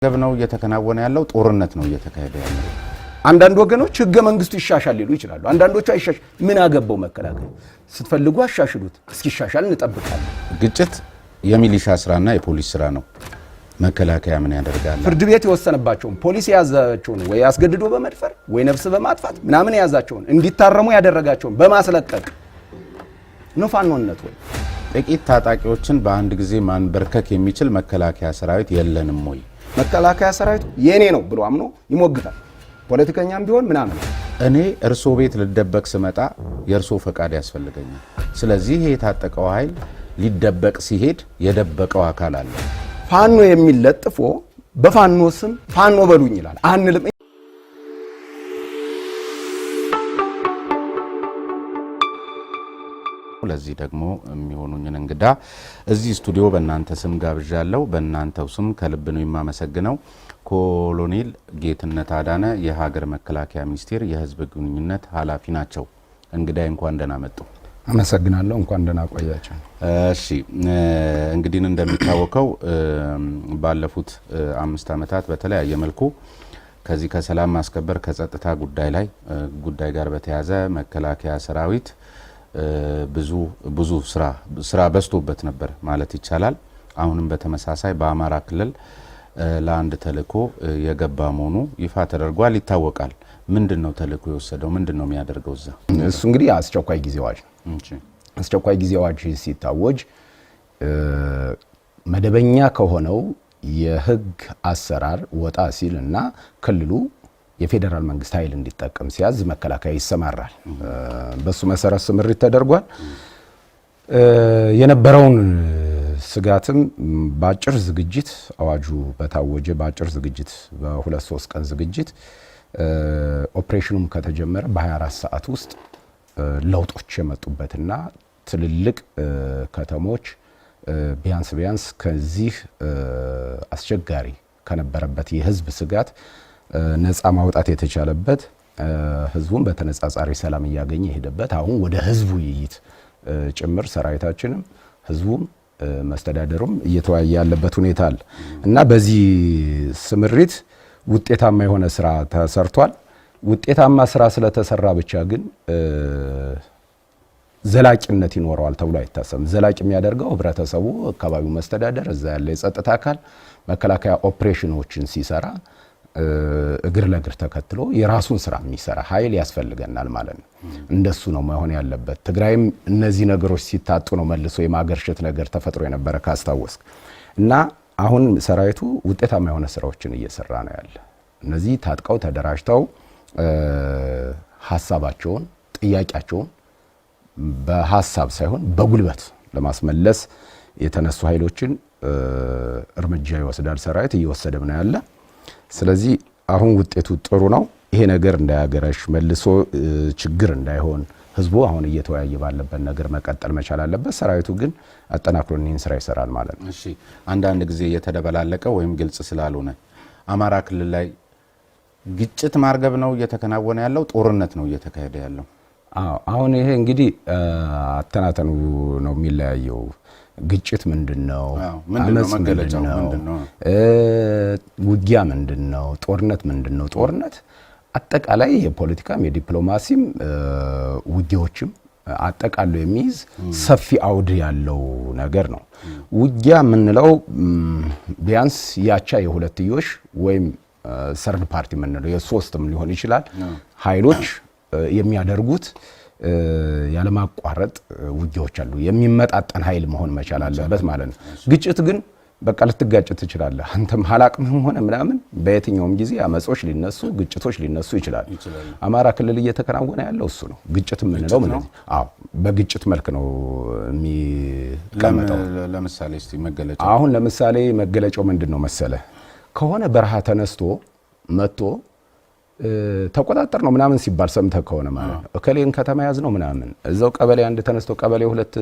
ገብነው እየተከናወነ ያለው ጦርነት ነው እየተካሄደ ያለው። አንዳንድ ወገኖች ህገ መንግስቱ ይሻሻል ሊሉ ይችላሉ። አንዳንዶቹ አይሻሽ ምን አገባው መከላከያ ስትፈልጉ አሻሽሉት እስኪሻሻል እንጠብቃለን። ግጭት የሚሊሻ ስራና የፖሊስ ስራ ነው። መከላከያ ምን ያደርጋል? ፍርድ ቤት የወሰነባቸውን ፖሊስ ያዛቸውን ወይ አስገድዶ በመድፈር ወይ ነፍስ በማጥፋት ምናምን ያዛቸውን እንዲታረሙ ያደረጋቸውን በማስለቀቅ ነው ፋኖነት ወይ ጥቂት ታጣቂዎችን በአንድ ጊዜ ማንበርከክ የሚችል መከላከያ ሰራዊት የለንም ወይ? መከላከያ ሰራዊት የኔ ነው ብሎ አምኖ ይሞግታል። ፖለቲከኛም ቢሆን ምናምን እኔ እርሶ ቤት ልደበቅ ስመጣ የእርሶ ፈቃድ ያስፈልገኛል። ስለዚህ የታጠቀው ኃይል ሊደበቅ ሲሄድ የደበቀው አካል አለ። ፋኖ የሚለጥፎ በፋኖ ስም ፋኖ በሉኝ ይላል አንልም። ለዚህ ደግሞ የሚሆኑኝን እንግዳ እዚህ ስቱዲዮ በእናንተ ስም ጋብዣለሁ። በእናንተው ስም ከልብ ነው የማመሰግነው። ኮሎኔል ጌትነት አዳነ የሀገር መከላከያ ሚኒስቴር የህዝብ ግንኙነት ኃላፊ ናቸው። እንግዳይ እንኳን ደህና መጡ። አመሰግናለሁ። እንኳን ደህና ቆያችሁ። እሺ እንግዲህ እንደሚታወቀው ባለፉት 5 ዓመታት በተለያየ መልኩ ከዚህ ከሰላም ማስከበር ከጸጥታ ጉዳይ ጋር በተያያዘ መከላከያ ሰራዊት ብዙ ስራ በዝቶበት ነበር ማለት ይቻላል። አሁንም በተመሳሳይ በአማራ ክልል ለአንድ ተልእኮ የገባ መሆኑ ይፋ ተደርጓል፣ ይታወቃል። ምንድነው ተልእኮ የወሰደው? ምንድነው የሚያደርገው እዛ? እሱ እንግዲህ አስቸኳይ ጊዜ አዋጅ አስቸኳይ ጊዜ አዋጅ ሲታወጅ መደበኛ ከሆነው የህግ አሰራር ወጣ ሲልና ክልሉ የፌደራል መንግስት ኃይል እንዲጠቀም ሲያዝ መከላከያ ይሰማራል። በሱ መሰረት ስምሪት ተደርጓል። የነበረውን ስጋትም በአጭር ዝግጅት አዋጁ በታወጀ በአጭር ዝግጅት በ2-3 ቀን ዝግጅት ኦፕሬሽኑም ከተጀመረ በ24 ሰዓት ውስጥ ለውጦች የመጡበትና ትልልቅ ከተሞች ቢያንስ ከዚህ አስቸጋሪ ከነበረበት የህዝብ ስጋት ነፃ ማውጣት የተቻለበት ህዝቡን በተነጻጻሪ ሰላም እያገኘ የሄደበት አሁን ወደ ህዝቡ ውይይት ጭምር ሰራዊታችንም ህዝቡም መስተዳደሩም እየተወያየ ያለበት ሁኔታ አለ እና በዚህ ስምሪት ውጤታማ የሆነ ስራ ተሰርቷል። ውጤታማ ስራ ስለተሰራ ብቻ ግን ዘላቂነት ይኖረዋል ተብሎ አይታሰብም። ዘላቂ የሚያደርገው ህብረተሰቡ፣ አካባቢው መስተዳደር፣ እዛ ያለ የጸጥታ አካል መከላከያ ኦፕሬሽኖችን ሲሰራ እግር ለእግር ተከትሎ የራሱን ስራ የሚሰራ ኃይል ያስፈልገናል ማለት ነው። እንደሱ ነው መሆን ያለበት። ትግራይም እነዚህ ነገሮች ሲታጡ ነው መልሶ የማገርሸት ነገር ተፈጥሮ የነበረ ካስታወስክ እና አሁን ሰራዊቱ ውጤታማ የሆነ ስራዎችን እየሰራ ነው ያለ። እነዚህ ታጥቀው ተደራጅተው ሐሳባቸውን ጥያቄያቸውን በሐሳብ ሳይሆን በጉልበት ለማስመለስ የተነሱ ኃይሎችን እርምጃ ይወስዳል ሰራዊት እየወሰደም ነው ያለ። ስለዚህ አሁን ውጤቱ ጥሩ ነው። ይሄ ነገር እንዳያገረሽ መልሶ ችግር እንዳይሆን ህዝቡ አሁን እየተወያየ ባለበት ነገር መቀጠል መቻል አለበት። ሰራዊቱ ግን አጠናክሮ ይህን ስራ ይሰራል ማለት ነው። እሺ አንዳንድ ጊዜ እየተደበላለቀ ወይም ግልጽ ስላልሆነ አማራ ክልል ላይ ግጭት ማርገብ ነው እየተከናወነ ያለው፣ ጦርነት ነው እየተካሄደ ያለው? አሁን ይሄ እንግዲህ አተናተኑ ነው የሚለያየው። ግጭት ምንድነው? ምንድነው መገለጫው? ምንድነው ውጊያ? ምንድነው ጦርነት? ምንድነው ጦርነት? አጠቃላይ የፖለቲካም የዲፕሎማሲም ውጊያዎችም አጠቃሎ የሚይዝ ሰፊ አውድ ያለው ነገር ነው። ውጊያ የምንለው ቢያንስ ያቻ የሁለትዮሽ ወይም ሰርድ ፓርቲ የምንለው የሶስትም ሊሆን ይችላል ኃይሎች የሚያደርጉት ያለማቋረጥ ውጊያዎች አሉ። የሚመጣጠን ኃይል መሆን መቻል አለበት ማለት ነው። ግጭት ግን በቃ ልትጋጭ ትችላለህ። አንተም ሐላቅም ሆነ ምናምን በየትኛውም ጊዜ አመጾች ሊነሱ ግጭቶች ሊነሱ ይችላሉ። አማራ ክልል እየተከናወነ ያለው እሱ ነው። ግጭት የምንለው ምን? በግጭት መልክ ነው የሚቀመጠው። ለምሳሌ እስቲ መገለጫው አሁን ለምሳሌ መገለጫው ምንድነው መሰለ? ከሆነ በረሃ ተነስቶ መጥቶ ተቆጣጣር ነው ምናምን ሲባል ሰምተህ ከሆነ ማለት ነው እከሌን ከተማ ያዝ ነው ምናምን እዛው ቀበሌ 1 ተነስቶ ቀበሌ 2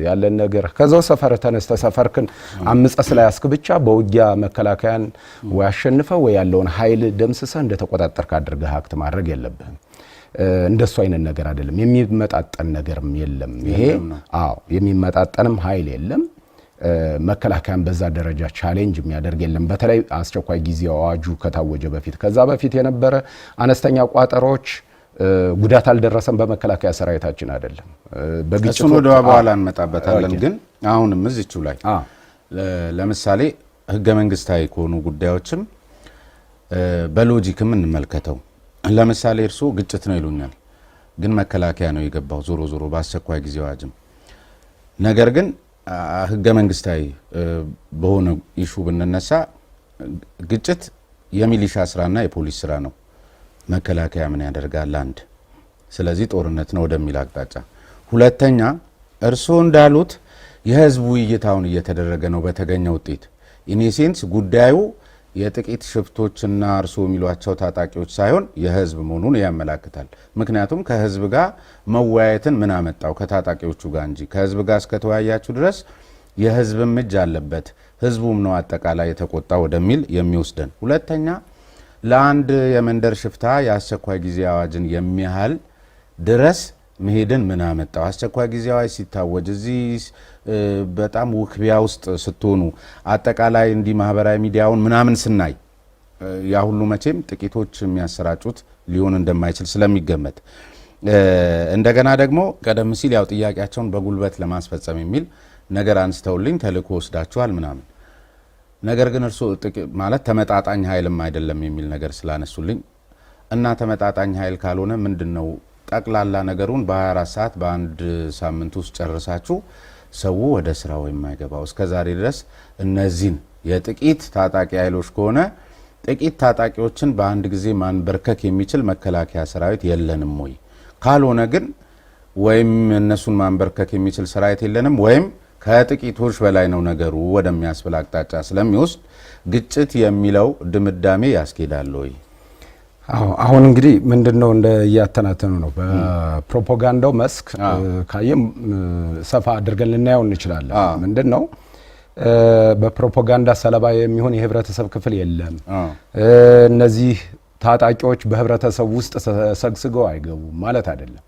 ያለን ነገር ከዛው ሰፈር ተነስተ ሰፈርክን አምጸስ ላይ ያስክ ብቻ በውጊያ መከላከያን ወይ አሸንፈው ወይ ያለውን ኃይል ደምስሰህ እንደተቆጣጣርክ አድርገህ አክት ማድረግ የለብህም። እንደሱ አይነት ነገር አይደለም። የሚመጣጠን ነገርም የለም። ይሄ የሚመጣጠንም ኃይል የለም። መከላከያን በዛ ደረጃ ቻሌንጅ የሚያደርግ የለም። በተለይ አስቸኳይ ጊዜ አዋጁ ከታወጀ በፊት ከዛ በፊት የነበረ አነስተኛ ቋጠሮች ጉዳት አልደረሰም በመከላከያ ሰራዊታችን አይደለም። በግጭቱ ወደ በኋላ እንመጣበታለን። ግን አሁንም እዚቹ ላይ ለምሳሌ ህገ መንግስታዊ ከሆኑ ጉዳዮችም በሎጂክም እንመልከተው። ለምሳሌ እርሱ ግጭት ነው ይሉኛል፣ ግን መከላከያ ነው የገባው ዞሮ ዞሮ በአስቸኳይ ጊዜ አዋጅም። ነገር ግን ህገ መንግስታዊ በሆነ ኢሹ ብንነሳ ግጭት የሚሊሻ ስራና የፖሊስ ስራ ነው። መከላከያ ምን ያደርጋል? አንድ ስለዚህ ጦርነት ነው ወደሚል አቅጣጫ። ሁለተኛ እርሱ እንዳሉት የህዝብ ውይይታውን እየተደረገ ነው በተገኘ ውጤት። ኢኔሴንስ ጉዳዩ የጥቂት ሽፍቶችና እርሱ የሚሏቸው ታጣቂዎች ሳይሆን የህዝብ መሆኑን ያመላክታል። ምክንያቱም ከህዝብ ጋር መወያየትን ምን አመጣው? ከታጣቂዎቹ ጋር እንጂ። ከህዝብ ጋር እስከተወያያችሁ ድረስ የህዝብም እጅ አለበት፣ ህዝቡም ነው አጠቃላይ የተቆጣ ወደሚል የሚወስደን። ሁለተኛ ለአንድ የመንደር ሽፍታ የአስቸኳይ ጊዜ አዋጅን የሚያህል ድረስ መሄድን ምን አመጣው? አስቸኳይ ጊዜ አዋጅ ሲታወጅ እዚህ በጣም ውክቢያ ውስጥ ስትሆኑ አጠቃላይ እንዲህ ማህበራዊ ሚዲያውን ምናምን ስናይ ያ ሁሉ መቼም ጥቂቶች የሚያሰራጩት ሊሆን እንደማይችል ስለሚገመት እንደገና ደግሞ ቀደም ሲል ያው ጥያቄያቸውን በጉልበት ለማስፈጸም የሚል ነገር አንስተውልኝ ተልእኮ ወስዳችኋል ምናምን፣ ነገር ግን እርሱ ማለት ተመጣጣኝ ኃይልም አይደለም የሚል ነገር ስላነሱልኝ እና ተመጣጣኝ ኃይል ካልሆነ ምንድነው ጠቅላላ ነገሩን በ24 ሰዓት በአንድ ሳምንት ውስጥ ጨርሳችሁ ሰው ወደ ስራው የማይገባው? እስከዛሬ ድረስ እነዚህን የጥቂት ታጣቂ ኃይሎች ከሆነ ጥቂት ታጣቂዎችን በአንድ ጊዜ ማንበርከክ የሚችል መከላከያ ሰራዊት የለንም ወይ? ካልሆነ ግን ወይም እነሱን ማንበርከክ የሚችል ሰራዊት የለንም ወይም ከጥቂቶች በላይ ነው ነገሩ ወደሚያስብል አቅጣጫ ስለሚወስድ ግጭት የሚለው ድምዳሜ ያስኬዳል ወይ? አሁን እንግዲህ ምንድነው እንደ እያተናተኑ ነው። በፕሮፓጋንዳው መስክ ካየም ሰፋ አድርገን ልናየው እንችላለን። ምንድነው በፕሮፓጋንዳ ሰለባ የሚሆን የህብረተሰብ ክፍል የለም። እነዚህ ታጣቂዎች በህብረተሰብ ውስጥ ሰግስገው አይገቡም ማለት አይደለም።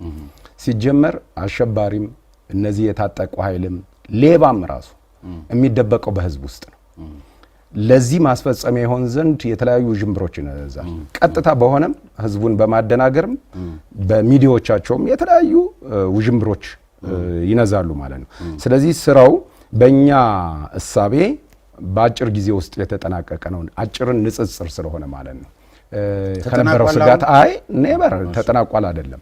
ሲጀመር አሸባሪም እነዚህ የታጠቁ ኃይልም ሌባም ራሱ የሚደበቀው በህዝብ ውስጥ ነው። ለዚህ ማስፈጸሚያ ይሆን ዘንድ የተለያዩ ጅምብሮች ይነዛል። ቀጥታ በሆነም ህዝቡን በማደናገርም በሚዲያዎቻቸውም የተለያዩ ውጅምብሮች ይነዛሉ ማለት ነው። ስለዚህ ስራው በእኛ እሳቤ በአጭር ጊዜ ውስጥ የተጠናቀቀ ነው። አጭርን ንጽጽር ስለሆነ ማለት ነው። ከነበረው ስጋት ኔቨር ተጠናቋል አይደለም።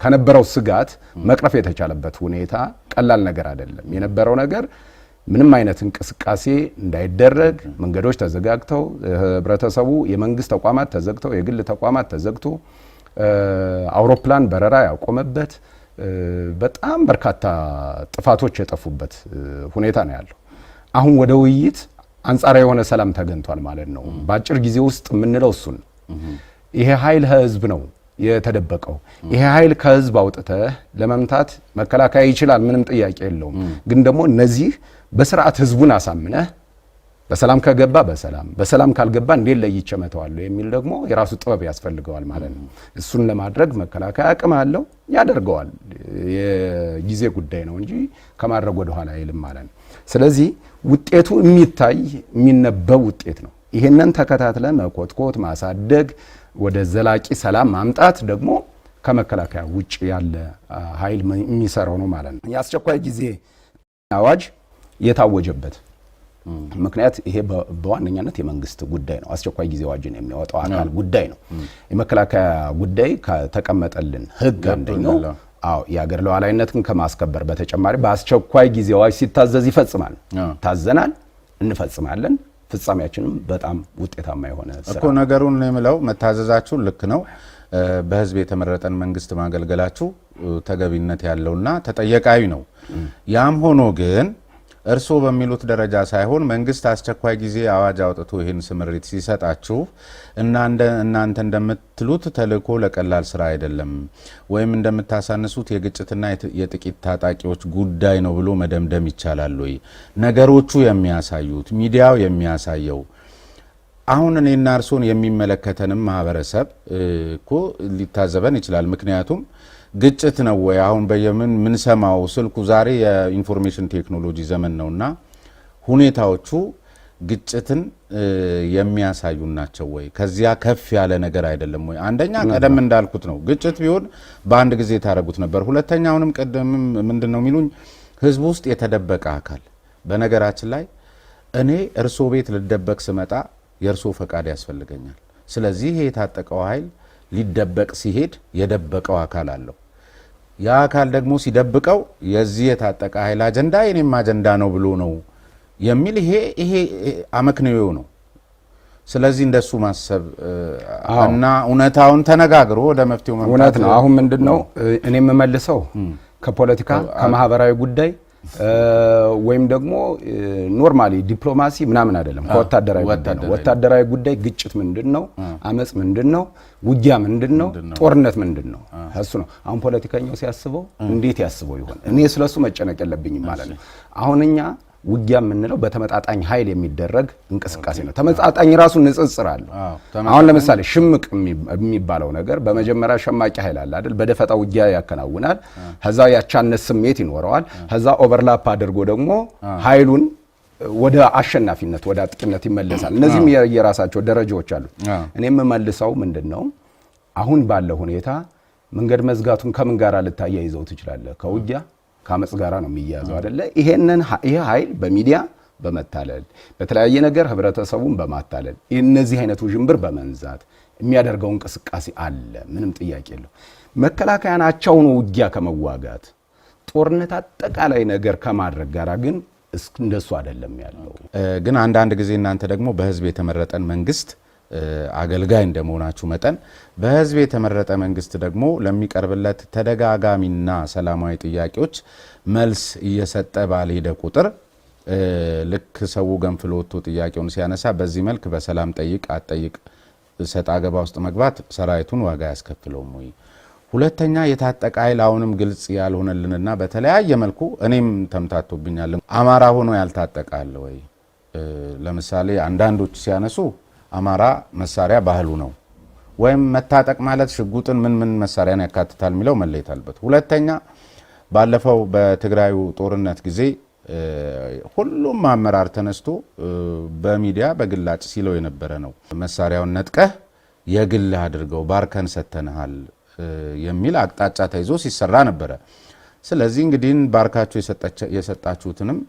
ከነበረው ስጋት መቅረፍ የተቻለበት ሁኔታ ቀላል ነገር አይደለም። የነበረው ነገር ምንም አይነት እንቅስቃሴ እንዳይደረግ መንገዶች ተዘጋግተው ህብረተሰቡ የመንግስት ተቋማት ተዘግተው የግል ተቋማት ተዘግቶ አውሮፕላን በረራ ያቆመበት በጣም በርካታ ጥፋቶች የጠፉበት ሁኔታ ነው ያለው። አሁን ወደ ውይይት አንጻራዊ የሆነ ሰላም ተገኝቷል ማለት ነው። በአጭር ጊዜ ውስጥ የምንለው እሱን ይሄ ኃይል ህዝብ ነው የተደበቀው። ይሄ ኃይል ከህዝብ አውጥተህ ለመምታት መከላከያ ይችላል፣ ምንም ጥያቄ የለውም። ግን ደግሞ እነዚህ በስርዓት ህዝቡን አሳምነህ በሰላም ከገባ በሰላም ካልገባ እንዴት ለይቼ መተዋለሁ የሚል ደግሞ የራሱ ጥበብ ያስፈልገዋል ማለት ነው። እሱን ለማድረግ መከላከያ አቅም አለው፣ ያደርገዋል። የጊዜ ጉዳይ ነው እንጂ ከማድረግ ወደ ኋላ አይልም ማለት ነው። ስለዚህ ውጤቱ የሚታይ የሚነበብ ውጤት ነው። ይሄንን ተከታትለ መኮትኮት ማሳደግ ወደ ዘላቂ ሰላም ማምጣት ደግሞ ከመከላከያ ውጭ ያለ ኃይል የሚሰራው ነው ማለት ነው። የአስቸኳይ ጊዜ አዋጅ የታወጀበት ምክንያት ይሄ በዋነኛነት የመንግስት ጉዳይ ነው። አስቸኳይ ጊዜ አዋጅን የሚያወጣው አካል ጉዳይ ነው። የመከላከያ ጉዳይ ከተቀመጠልን ህግ አንደኛው የሀገር ሉዓላዊነትን ከማስከበር በተጨማሪ በአስቸኳይ ጊዜ አዋጅ ሲታዘዝ ይፈጽማል። ታዘናል፣ እንፈጽማለን። ፍጻሜያችንም በጣም ውጤታማ የሆነ ስራ እኮ ነገሩን የምለው መታዘዛችሁ ልክ ነው። በህዝብ የተመረጠን መንግስት ማገልገላችሁ ተገቢነት ያለውና ተጠየቃዊ ነው። ያም ሆኖ ግን እርስዎ በሚሉት ደረጃ ሳይሆን መንግስት አስቸኳይ ጊዜ አዋጅ አውጥቶ ይህን ስምሪት ሲሰጣችሁ እናንተ እንደምትሉት ተልእኮ ለቀላል ስራ አይደለም ወይም እንደምታሳንሱት የግጭትና የጥቂት ታጣቂዎች ጉዳይ ነው ብሎ መደምደም ይቻላል ወይ? ነገሮቹ የሚያሳዩት ሚዲያው የሚያሳየው አሁን እኔና እርስዎን የሚመለከተንም ማህበረሰብ እኮ ሊታዘበን ይችላል። ምክንያቱም ግጭት ነው ወይ አሁን በየምን ምን ሰማው ስልኩ ዛሬ የኢንፎርሜሽን ቴክኖሎጂ ዘመን ነውና ሁኔታዎቹ ግጭትን የሚያሳዩ ናቸው ወይ? ከዚያ ከፍ ያለ ነገር አይደለም ወይ? አንደኛ ቀደም እንዳልኩት ነው፣ ግጭት ቢሆን በአንድ ጊዜ ታረጉት ነበር። ሁለተኛውንም ቀደምም ምንድነው የሚሉኝ ህዝብ ውስጥ የተደበቀ አካል። በነገራችን ላይ እኔ እርሶ ቤት ልደበቅ ስመጣ የእርሶ ፈቃድ ያስፈልገኛል። ስለዚህ ይሄ የታጠቀው ኃይል ሊደበቅ ሲሄድ የደበቀው አካል አለው። ያ አካል ደግሞ ሲደብቀው የዚህ የታጠቀ ኃይል አጀንዳ የኔም አጀንዳ ነው ብሎ ነው የሚል ይሄ አመክንዮ ነው። ስለዚህ እንደሱ ማሰብ እና እውነታውን ተነጋግሮ ወደ መፍትሄው መምጣት እውነት ነው። አሁን ምንድነው እኔ የምመልሰው ከፖለቲካ ከማህበራዊ ጉዳይ ወይም ደግሞ ኖርማሊ ዲፕሎማሲ ምናምን አይደለም፣ ከወታደራዊ ጉዳይ ነው። ወታደራዊ ጉዳይ ግጭት ምንድነው? አመጽ ምንድነው? ውጊያ ምንድነው? ጦርነት ምንድነው? እሱ ነው። አሁን ፖለቲከኛው ሲያስበው እንዴት ያስበው ይሆን? እኔ ስለሱ መጨነቅ የለብኝም ማለት ነው። አሁን እኛ ውጊያ የምንለው በተመጣጣኝ ኃይል የሚደረግ እንቅስቃሴ ነው። ተመጣጣኝ ራሱ ንጽጽር አለው። አሁን ለምሳሌ ሽምቅ የሚባለው ነገር በመጀመሪያ ሸማቂ ኃይል አለ አይደል? በደፈጣ ውጊያ ያከናውናል። ከዛ ያቻነት ስሜት ይኖረዋል። ከዛ ኦቨርላፕ አድርጎ ደግሞ ኃይሉን ወደ አሸናፊነት ወደ አጥቂነት ይመለሳል። እነዚህም የራሳቸው ደረጃዎች አሉ። እኔ የምመልሰው ምንድነው አሁን ባለው ሁኔታ መንገድ መዝጋቱን ከምን ጋር ልታያይዘው ትችላለህ? ከውጊያ ከአመጽ ጋራ ነው የሚያዘው አይደለ? ይሄ ኃይል በሚዲያ በመታለል በተለያየ ነገር ህብረተሰቡን በማታለል እነዚህ አይነቱ ጅምብር በመንዛት የሚያደርገው እንቅስቃሴ አለ። ምንም ጥያቄ የለው። መከላከያ ናቸው ነው ውጊያ ከመዋጋት ጦርነት አጠቃላይ ነገር ከማድረግ ጋራ ግን እንደሱ አይደለም ያለው። ግን አንዳንድ ጊዜ እናንተ ደግሞ በህዝብ የተመረጠን መንግስት አገልጋይ እንደመሆናችሁ መጠን በህዝብ የተመረጠ መንግስት ደግሞ ለሚቀርብለት ተደጋጋሚና ሰላማዊ ጥያቄዎች መልስ እየሰጠ ባልሄደ ቁጥር ልክ ሰው ገንፍሎ ወጥቶ ጥያቄውን ሲያነሳ በዚህ መልክ በሰላም ጠይቅ አጠይቅ ሰጣ ገባ ውስጥ መግባት ሰራዊቱን ዋጋ ያስከፍለውም ወይ? ሁለተኛ የታጠቀ ኃይል አሁንም ግልጽ ያልሆነልንና በተለያየ መልኩ እኔም ተምታቶብኛል። አማራ ሆኖ ያልታጠቀ አለ ወይ? ለምሳሌ አንዳንዶች ሲያነሱ አማራ መሳሪያ ባህሉ ነው ወይም መታጠቅ ማለት ሽጉጥን ምን መሳሪያን ያካትታል የሚለው መለየት አለበት። ሁለተኛ ባለፈው በትግራዩ ጦርነት ጊዜ ሁሉም አመራር ተነስቶ በሚዲያ በግላጭ ሲለው የነበረ ነው። መሳሪያውን ነጥቀህ የግል አድርገው ባርከን ሰተንሃል የሚል አቅጣጫ ተይዞ ሲሰራ ነበረ። ስለዚህ እንግዲህ ባርካችሁ የሰጣችሁትንም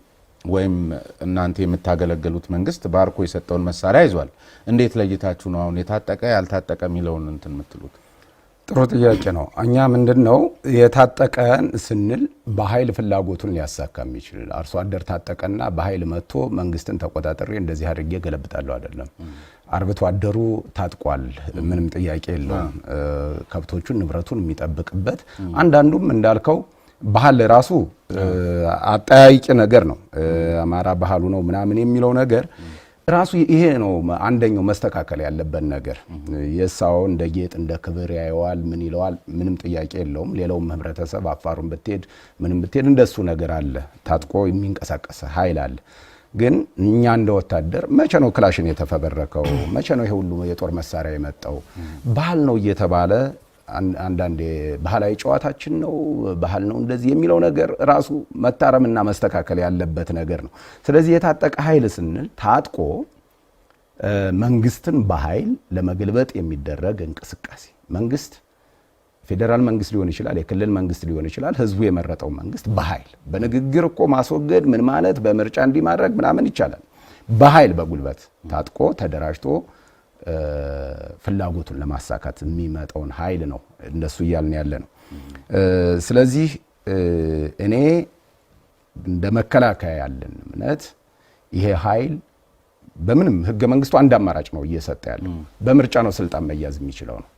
ወይም እናንተ የምታገለግሉት መንግስት ባርኮ የሰጠውን መሳሪያ ይዟል። እንዴት ለይታችሁ ነው አሁን የታጠቀ ያልታጠቀ የሚለውን እንትን የምትሉት? ጥሩ ጥያቄ ነው። እኛ ምንድነው የታጠቀን ስንል በኃይል ፍላጎቱን ሊያሳካ የሚችል አርሶ አደር ታጠቀና በኃይል መጥቶ መንግስትን ተቆጣጣሪ እንደዚህ አድርጌ ገለብጣለሁ አይደለም። አርብቶ አደሩ ታጥቋል፣ ምንም ጥያቄ የለውም። ከብቶቹን ንብረቱን የሚጠብቅበት አንዳንዱም እንዳልከው ባህል ራሱ አጠያይቂ ነገር ነው። አማራ ባህሉ ነው ምናምን የሚለው ነገር ራሱ ይሄ ነው አንደኛው መስተካከል ያለበት ነገር። የሳው እንደ ጌጥ እንደ ክብር ያየዋል፣ ምን ይለዋል፣ ምንም ጥያቄ የለውም። ሌላውም ህብረተሰብ አፋሩን ብትሄድ ምንም ብትሄድ እንደሱ ነገር አለ፣ ታጥቆ የሚንቀሳቀስ ኃይል አለ። ግን እኛ እንደ ወታደር መቼ ነው ክላሽን የተፈበረከው? መቼ ነው ይሄ ሁሉ የጦር መሳሪያ የመጣው? ባህል ነው እየተባለ አንዳንዴ ባህላዊ ጨዋታችን ነው ባህል ነው እንደዚህ የሚለው ነገር ራሱ መታረምና መስተካከል ያለበት ነገር ነው። ስለዚህ የታጠቀ ኃይል ስንል ታጥቆ መንግስትን በኃይል ለመገልበጥ የሚደረግ እንቅስቃሴ መንግስት ፌደራል መንግስት ሊሆን ይችላል፣ የክልል መንግስት ሊሆን ይችላል። ህዝቡ የመረጠው መንግስት በኃይል በንግግር እኮ ማስወገድ ምን ማለት በምርጫ እንዲማድረግ ምናምን ይቻላል። በኃይል በጉልበት ታጥቆ ተደራጅቶ ፍላጎቱን ለማሳካት የሚመጣውን ኃይል ነው እንደሱ እያልን ያለ ነው። ስለዚህ እኔ እንደ መከላከያ ያለን እምነት ይሄ ኃይል በምንም ህገ መንግስቱ አንድ አማራጭ ነው እየሰጠ ያለው፣ በምርጫ ነው ስልጣን መያዝ የሚችለው ነው።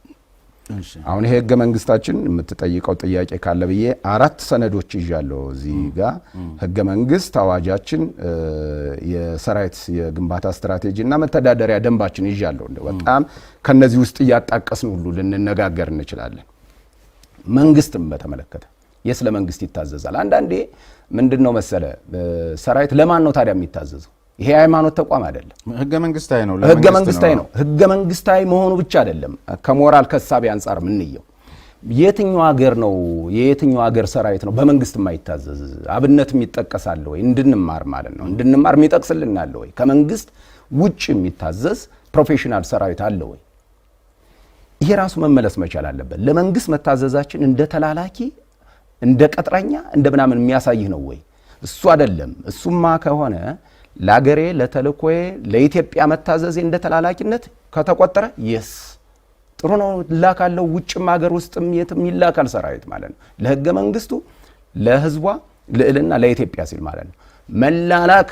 አሁን ይሄ ህገ መንግስታችን የምትጠይቀው ጥያቄ ካለ ብዬ 4 ሰነዶች ይዣለሁ እዚህ ጋር ህገ መንግስት፣ አዋጃችን፣ የሰራዊት የግንባታ ስትራቴጂ እና መተዳደሪያ ደንባችን ይዣለሁ። በጣም ከነዚህ ውስጥ እያጣቀስን ሁሉ ልንነጋገር እንችላለን። መንግስትም በተመለከተ የስለ መንግስት ይታዘዛል። አንዳንዴ ምንድነው መሰለ ሰራዊት ለማን ነው ታዲያ የሚታዘዘው? ይሄ ሃይማኖት ተቋም አይደለም፣ ህገ መንግስታዊ ነው። ህገ መንግስታዊ ነው። ህገ መንግስታዊ መሆኑ ብቻ አይደለም ከሞራል ከሳቢ አንፃር ምንየው የትኛው ሀገር ነው የየትኛው ሀገር ሰራዊት ነው በመንግስት የማይታዘዝ? አብነትም ይጠቀሳል ወይ እንድንማር ማለት ነው። እንድንማር የሚጠቅስልን አለ ወይ? ከመንግስት ውጭ የሚታዘዝ ፕሮፌሽናል ሰራዊት አለ ወይ? ይሄ ራሱ መመለስ መቻል አለበት። ለመንግስት መታዘዛችን እንደ ተላላኪ እንደ ቀጥረኛ እንደ ምናምን የሚያሳይህ ነው ወይ? እሱ አይደለም። እሱማ ከሆነ ለአገሬ ለተልኮዬ ለኢትዮጵያ መታዘዜ እንደ ተላላኪነት ከተቆጠረ የስ ጥሩ ነው። ላካለው ውጭም ሀገር ውስጥም የትም ይላካል ሰራዊት ማለት ነው። ለህገ መንግስቱ ለህዝቧ ልዕልና ለኢትዮጵያ ሲል ማለት ነው። መላላክ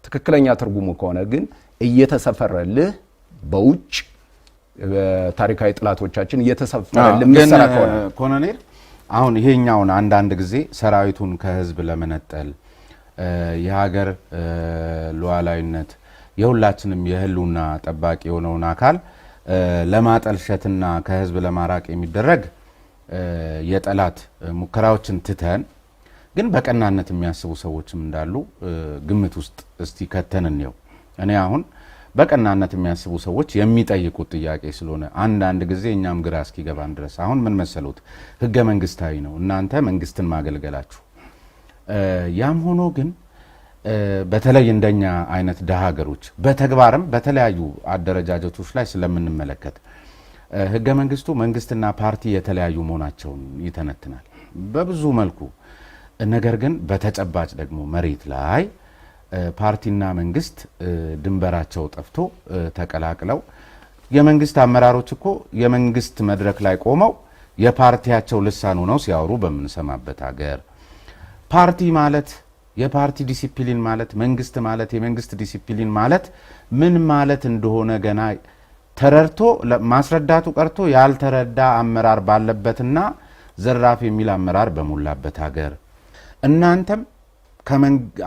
ትክክለኛ ትርጉሙ ከሆነ ግን እየተሰፈረልህ በውጭ ታሪካዊ ጥላቶቻችን እየተሰፈረልህ ምሰራ ከሆነ ኮሎኔል አሁን ይሄኛውን አንዳንድ ጊዜ ሰራዊቱን ከህዝብ ለመነጠል የሀገር ሉዓላዊነት የሁላችንም የህልውና ጠባቂ የሆነውን አካል ለማጠልሸትና ከህዝብ ለማራቅ የሚደረግ የጠላት ሙከራዎችን ትተን ግን በቀናነት የሚያስቡ ሰዎችም እንዳሉ ግምት ውስጥ እስቲ ከተን እንየው። እኔ አሁን በቀናነት የሚያስቡ ሰዎች የሚጠይቁት ጥያቄ ስለሆነ አንዳንድ ጊዜ እኛም ግራ እስኪገባን ድረስ አሁን ምን መሰሉት ህገ መንግስታዊ ነው እናንተ መንግስትን ማገልገላችሁ። ያም ሆኖ ግን በተለይ እንደኛ አይነት ደሃ ሀገሮች በተግባርም በተለያዩ አደረጃጀቶች ላይ ስለምንመለከት ህገ መንግስቱ መንግስትና ፓርቲ የተለያዩ መሆናቸውን ይተነትናል በብዙ መልኩ። ነገር ግን በተጨባጭ ደግሞ መሬት ላይ ፓርቲና መንግስት ድንበራቸው ጠፍቶ ተቀላቅለው የመንግስት አመራሮች እኮ የመንግስት መድረክ ላይ ቆመው የፓርቲያቸው ልሳን ሆነው ሲያወሩ በምንሰማበት ሀገር ፓርቲ ማለት የፓርቲ ዲሲፕሊን ማለት መንግስት ማለት የመንግስት ዲሲፕሊን ማለት ምን ማለት እንደሆነ ገና ተረድቶ ማስረዳቱ ቀርቶ ያልተረዳ አመራር ባለበትና ዘራፍ የሚል አመራር በሞላበት ሀገር እናንተም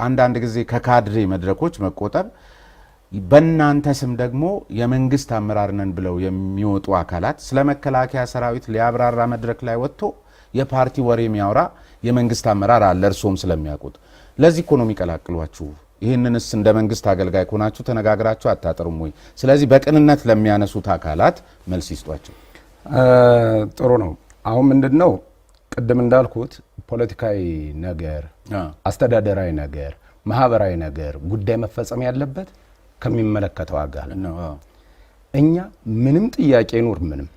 አንዳንድ ጊዜ ከካድሬ መድረኮች መቆጠብ በእናንተ ስም ደግሞ የመንግስት አመራር ነን ብለው የሚወጡ አካላት ስለ መከላከያ ሰራዊት ሊያብራራ መድረክ ላይ ወጥቶ የፓርቲ ወሬ የሚያወራ የመንግስት አመራር አለ እርሶም ስለሚያውቁት። ለዚህ እኮ ነው የሚቀላቅሏችሁ። ይህንንስ እንደ መንግስት አገልጋይ ሆናችሁ ተነጋግራችሁ አታጥሩም ወይ? ስለዚህ በቅንነት ለሚያነሱት አካላት መልስ ይስጧቸው። ጥሩ ነው። አሁን ምንድነው ቅድም እንዳልኩት ፖለቲካዊ ነገር፣ አስተዳደራዊ ነገር፣ ማህበራዊ ነገር ጉዳይ መፈጸም ያለበት ከሚመለከተው አካል ነው። እኛ ምንም ጥያቄ ኑር ምንም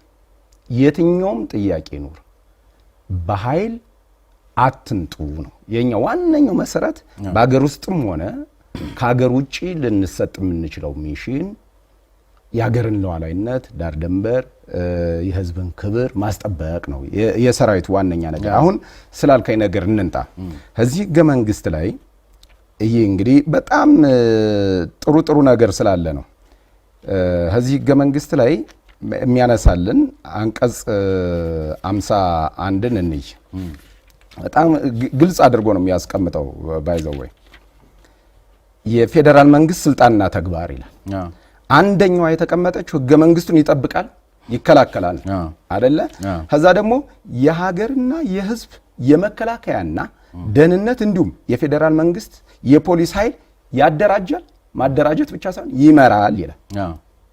የትኛውም ጥያቄ ኑር በኃይል አትንጡ ነው የኛ ዋነኛው መሰረት። በአገር ውስጥም ሆነ ከሀገር ውጪ ልንሰጥ የምንችለው ሚሽን የሀገርን ሉዓላዊነት ዳር ደንበር የህዝብን ክብር ማስጠበቅ ነው የሰራዊት ዋነኛ ነገር። አሁን ስላልከኝ ነገር እንንጣ። ከዚህ ህገ መንግስት ላይ ይሄ እንግዲህ በጣም ጥሩ ነገር ስላለ ነው። ከዚህ ህገ መንግስት ላይ የሚያነሳልን አንቀጽ 51ን እንይ። በጣም ግልጽ አድርጎ ነው የሚያስቀምጠው። ባይዘወይ የፌደራል መንግስት ስልጣንና ተግባር ይላል። አንደኛው የተቀመጠችው ህገ መንግስቱን ይጠብቃል ይከላከላል አይደለ? ከዛ ደግሞ የሀገርና የህዝብ የመከላከያና ደህንነት እንዲሁም የፌደራል መንግስት የፖሊስ ኃይል ያደራጃል፣ ማደራጀት ብቻ ሳይሆን ይመራል ይላል።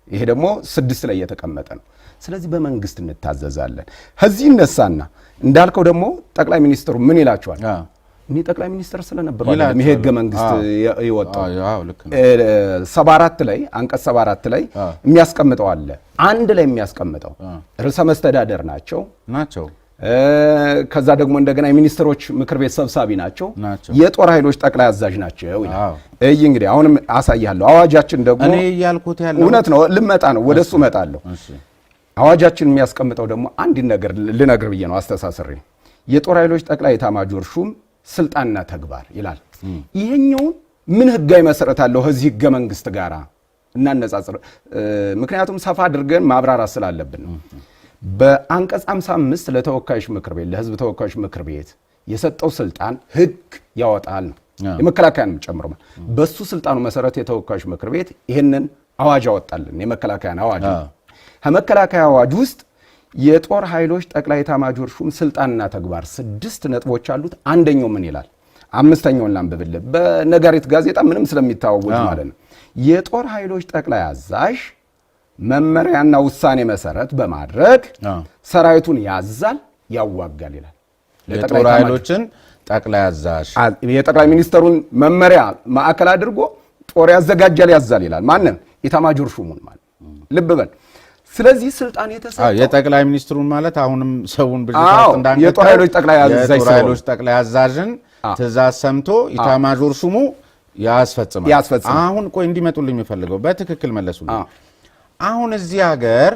ይሄ ደግሞ 6 ላይ የተቀመጠ ነው። ስለዚህ በመንግስት እንታዘዛለን። ከዚህ እነሳና እንዳልከው ደግሞ ጠቅላይ ሚኒስትሩ ምን ይላቸዋል? እኔ ጠቅላይ ሚኒስትር ስለነበሩ ይሄ ህገ መንግስት ይወጣው 74 ላይ አንቀጽ 74 ላይ የሚያስቀምጠው አለ። አንድ ላይ የሚያስቀምጠው ርዕሰ መስተዳደር ናቸው። ከዛ ደግሞ እንደገና የሚኒስትሮች ምክር ቤት ሰብሳቢ ናቸው። የጦር ኃይሎች ጠቅላይ አዛዥ ናቸው ይላል። እይ እንግዲህ አሁንም አሳያለሁ። አዋጃችን ደግሞ እኔ ያልኩት ያለው እውነት ነው። ልመጣ ነው ወደሱ እመጣለሁ። አዋጃችን የሚያስቀምጠው ደግሞ አንድ ነገር ልነግር ብዬ ነው አስተሳስሬ። የጦር ኃይሎች ጠቅላይ ኤታማዦር ሹም ስልጣንና ተግባር ይላል። ይሄኛው ምን ህጋዊ መሰረት አለው ከዚህ ህገ መንግስት ጋራ እናነጻጽር። ምክንያቱም ሰፋ አድርገን ማብራራት ስላለብን ነው። በአንቀጽ 55 ለተወካዮች ምክር ቤት ለህዝብ ተወካዮች ምክር ቤት የሰጠው ስልጣን ህግ ያወጣል ነው የመከላከያንም ጨምሮ። በሱ ስልጣኑ መሰረት የተወካዮች ምክር ቤት ይሄንን አዋጅ ያወጣልን የመከላከያን አዋጅ። ከመከላከያ አዋጅ ውስጥ የጦር ኃይሎች ጠቅላይ ኤታማዦር ሹም ስልጣንና ተግባር 6 ነጥቦች አሉት። አንደኛው ምን ይላል? 5ኛውን ላንብብልህ። በነጋሪት ጋዜጣ ምንም ስለሚታወቅ ማለት ነው። የጦር ኃይሎች ጠቅላይ አዛዥ መመሪያና ውሳኔ መሰረት በማድረግ ሰራዊቱን ያዛል፣ ያዋጋል ይላል። የጦር ኃይሎችን ጠቅላይ አዛዥ የጠቅላይ ሚኒስትሩን መመሪያ ማዕከል አድርጎ ጦር ያዘጋጃል ያዛል ይላል። ማንም ኢታማጆር ሹሙን ማለት ልብ በል። ስለዚህ ስልጣን የተሰጠው የጠቅላይ ሚኒስትሩን ማለት አሁንም ሰውን ብቻ እንዳንከተው የጦር ኃይሎች ጠቅላይ አዛዥን ትእዛዝ ሰምቶ ኢታማጆር ሹሙ ያስፈጽማል። አሁን ቆይ እንዲመጡልኝ የሚፈልገው በትክክል መለሱልኝ። አሁን እዚህ ሀገር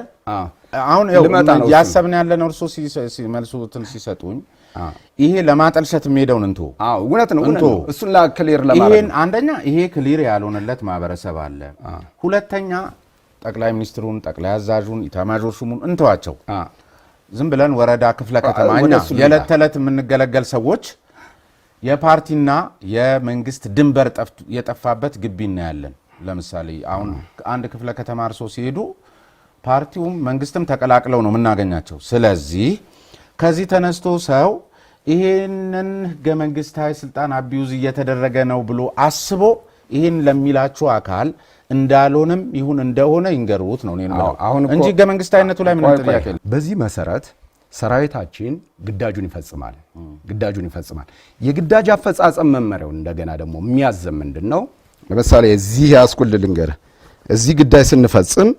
አሁን ያሰብን ያለነው እርሶ መልሱትን ሲሰጡኝ ይሄ ለማጠልሸት የሚሄደውን እውነት ነው። እሱን ክሊር ለማድረግ ይሄን አንደኛ ይሄ ክሊር ያልሆነለት ማህበረሰብ አለ። ሁለተኛ ጠቅላይ ሚኒስትሩን ጠቅላይ አዛዡን ኢታማጆር ሹሙን እንተዋቸው። ዝም ብለን ወረዳ ክፍለ ከተማ እኛ የዕለት ተዕለት የምንገለገል ሰዎች የፓርቲና የመንግስት ድንበር የጠፋበት ግቢ እናያለን። ለምሳሌ አሁን አንድ ክፍለ ከተማ እርሶ ሲሄዱ ፓርቲውም መንግስትም ተቀላቅለው ነው የምናገኛቸው። ስለዚህ ከዚህ ተነስቶ ሰው ይሄንን ህገ መንግስታዊ ስልጣን አቢዩዝ እየተደረገ ነው ብሎ አስቦ ይሄን ለሚላችሁ አካል እንዳልሆነም ይሁን እንደሆነ ይንገሩት ነው እንጂ ህገ መንግስታዊነቱ ላይ ምንም ጥያቄ የለም። በዚህ መሰረት ሰራዊታችን ግዳጁን ይፈጽማል። የግዳጅ አፈጻጸም መመሪያው እንደገና ደግሞ የሚያዘም ምንድነው? ለምሳሌ እዚህ ያስኩል ልንገርህ። እዚህ ግዳጅ ስንፈጽም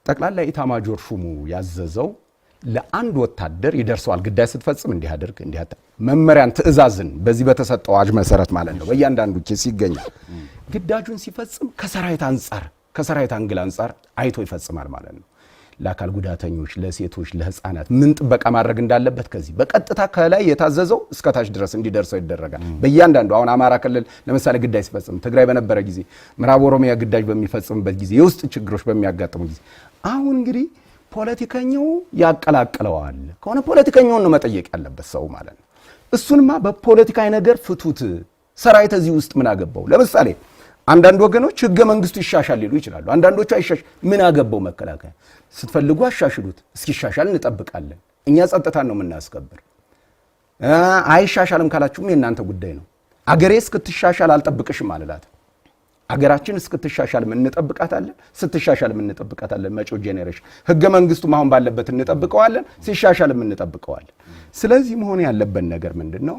ጠቅላላ ኢታማጆር ሹሙ ያዘዘው ለአንድ ወታደር ይደርሰዋል። ግዳጅ ስትፈጽም እንዲያደርግ መመሪያን ትእዛዝን በዚህ በተሰጠው አዋጅ መሰረት ማለት ነው በእያንዳንዱ ኬስ ይገኛል። ግዳጁን ሲፈጽም ከሰራዊት አንግል አንጻር አይቶ ይፈጽማል ማለት ነው። ለአካል ጉዳተኞች፣ ለሴቶች፣ ለህፃናት ምን ጥበቃ ማድረግ እንዳለበት ከዚህ በቀጥታ ከላይ የታዘዘው እስከታች ድረስ እንዲደርሰው ይደረጋል። በእያንዳንዱ አሁን አማራ ክልል ለምሳሌ ግዳጅ ሲፈጽም፣ ትግራይ በነበረ ጊዜ፣ ምዕራብ ኦሮሚያ ግዳጅ በሚፈጽምበት ጊዜ፣ የውስጥ ችግሮች በሚያጋጥሙ ጊዜ አሁን እንግዲህ ፖለቲከኛው ያቀላቅለዋል ከሆነ ፖለቲከኛውን ነው መጠየቅ ያለበት ሰው ማለት ነው። እሱንማ በፖለቲካዊ ነገር ፍቱት። ሰራዊት እዚህ ውስጥ ምን አገባው? ለምሳሌ አንዳንድ ወገኖች ህገ መንግስቱ ይሻሻል ሊሉ ይችላሉ። አንዳንዶቹ አይሻሻል ምን አገባው መከላከያ። ስትፈልጉ አሻሽሉት፣ እስኪሻሻል እንጠብቃለን። እኛ ጸጥታን ነው የምናስከብር። አይሻሻልም ካላችሁም የእናንተ ጉዳይ ነው። አገሬ እስክትሻሻል አልጠብቅሽም አልላት። አገራችን እስክትሻሻል ምን እንጠብቃታለን? ስትሻሻል ምን እንጠብቃታለን? መጪው ጄኔሬሽን ህገ መንግስቱ ማሁን ባለበት እንጠብቀዋለን፣ ሲሻሻል ምን እንጠብቀዋለን። ስለዚህ መሆን ያለበት ነገር ምንድነው?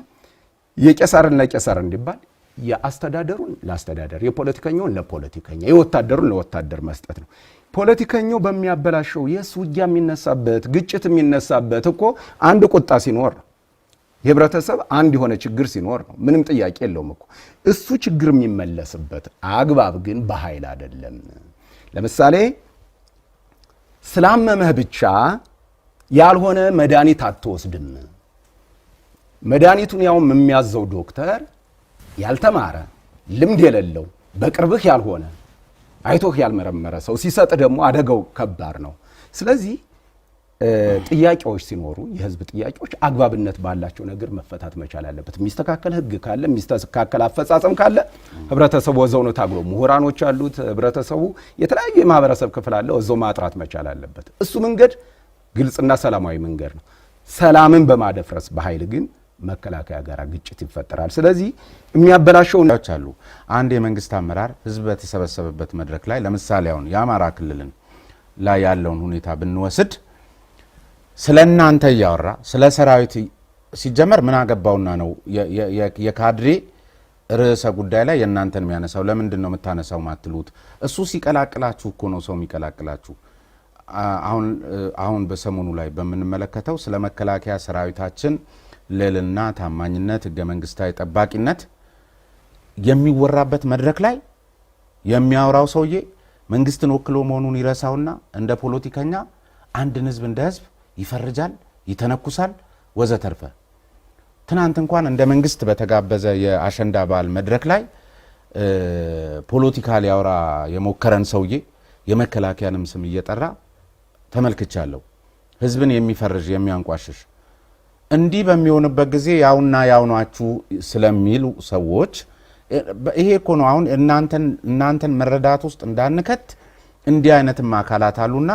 የቄሳርን ለቄሳር እንዲባል የአስተዳደሩን ለአስተዳደር፣ የፖለቲከኛውን ለፖለቲከኛ፣ የወታደሩን ለወታደር መስጠት ነው። ፖለቲከኛው በሚያበላሸው ውጊያ የሚነሳበት ግጭት የሚነሳበት እኮ አንድ ቁጣ ሲኖር ነው። የህብረተሰብ አንድ የሆነ ችግር ሲኖር ነው። ምንም ጥያቄ የለውም እኮ እሱ ችግር የሚመለስበት አግባብ ግን በኃይል አይደለም። ለምሳሌ ስላመመህ ብቻ ያልሆነ መድኃኒት አትወስድም። መድኃኒቱን ያውም የሚያዘው ዶክተር ያልተማረ ልምድ የሌለው በቅርብህ ያልሆነ አይቶህ ያልመረመረ ሰው ሲሰጥ ደግሞ አደጋው ከባድ ነው። ስለዚህ ጥያቄዎች ሲኖሩ የህዝብ ጥያቄዎች አግባብነት ባላቸው ነገር መፈታት መቻል አለበት። የሚስተካከል ህግ ካለ የሚስተካከል አፈጻጸም ካለ ህብረተሰቡ ወዘው ነው ታግሎ ምሁራኖች አሉት። ህብረተሰቡ የተለያየ የማህበረሰብ ክፍል አለ፣ ወዘው ማጥራት መቻል አለበት። እሱ መንገድ ግልጽና ሰላማዊ መንገድ ነው። ሰላምን በማደፍረስ በኃይል ግን መከላከያ ጋር ግጭት ይፈጠራል። ስለዚህ የሚያበላሸው አሉ። አንድ የመንግስት አመራር ህዝብ በተሰበሰበበት መድረክ ላይ ለምሳሌ አሁን የአማራ ክልልን ላይ ያለውን ሁኔታ ብንወስድ ስለናንተ ያወራ ስለ ሰራዊት ሲጀመር ምን አገባውና ነው የካድሬ ርዕሰ ጉዳይ ላይ የናንተን የሚያነሳው? ለምንድን ነው የምታነሳው ማትሉት? እሱ ሲቀላቅላችሁ እኮ ነው ሰው የሚቀላቅላችሁ። አሁን በሰሞኑ ላይ በምንመለከተው ስለ መከላከያ ሰራዊታችን ልዕልና፣ ታማኝነት፣ ህገ መንግስታዊ ጠባቂነት የሚወራበት መድረክ ላይ የሚያወራው ሰውዬ መንግስትን ወክሎ መሆኑን ይረሳውና እንደ ፖለቲከኛ አንድን ህዝብ እንደ ህዝብ ይፈርጃል፣ ይተነኩሳል ወዘተርፈ። ትናንት እንኳን እንደ መንግስት በተጋበዘ የአሸንዳ በዓል መድረክ ላይ ፖለቲካ ሊያወራ የሞከረን ሰውዬ የመከላከያንም ስም እየጠራ ተመልክቻለሁ። ህዝብን የሚፈርጅ የሚያንቋሽሽ እንዲህ በሚሆንበት ጊዜ ያውና ያውናችሁ ስለሚሉ ሰዎች ይሄ እኮ ነው አሁን እናንተን መረዳት ውስጥ እንዳንከት እንዲህ አይነትም አካላት አሉና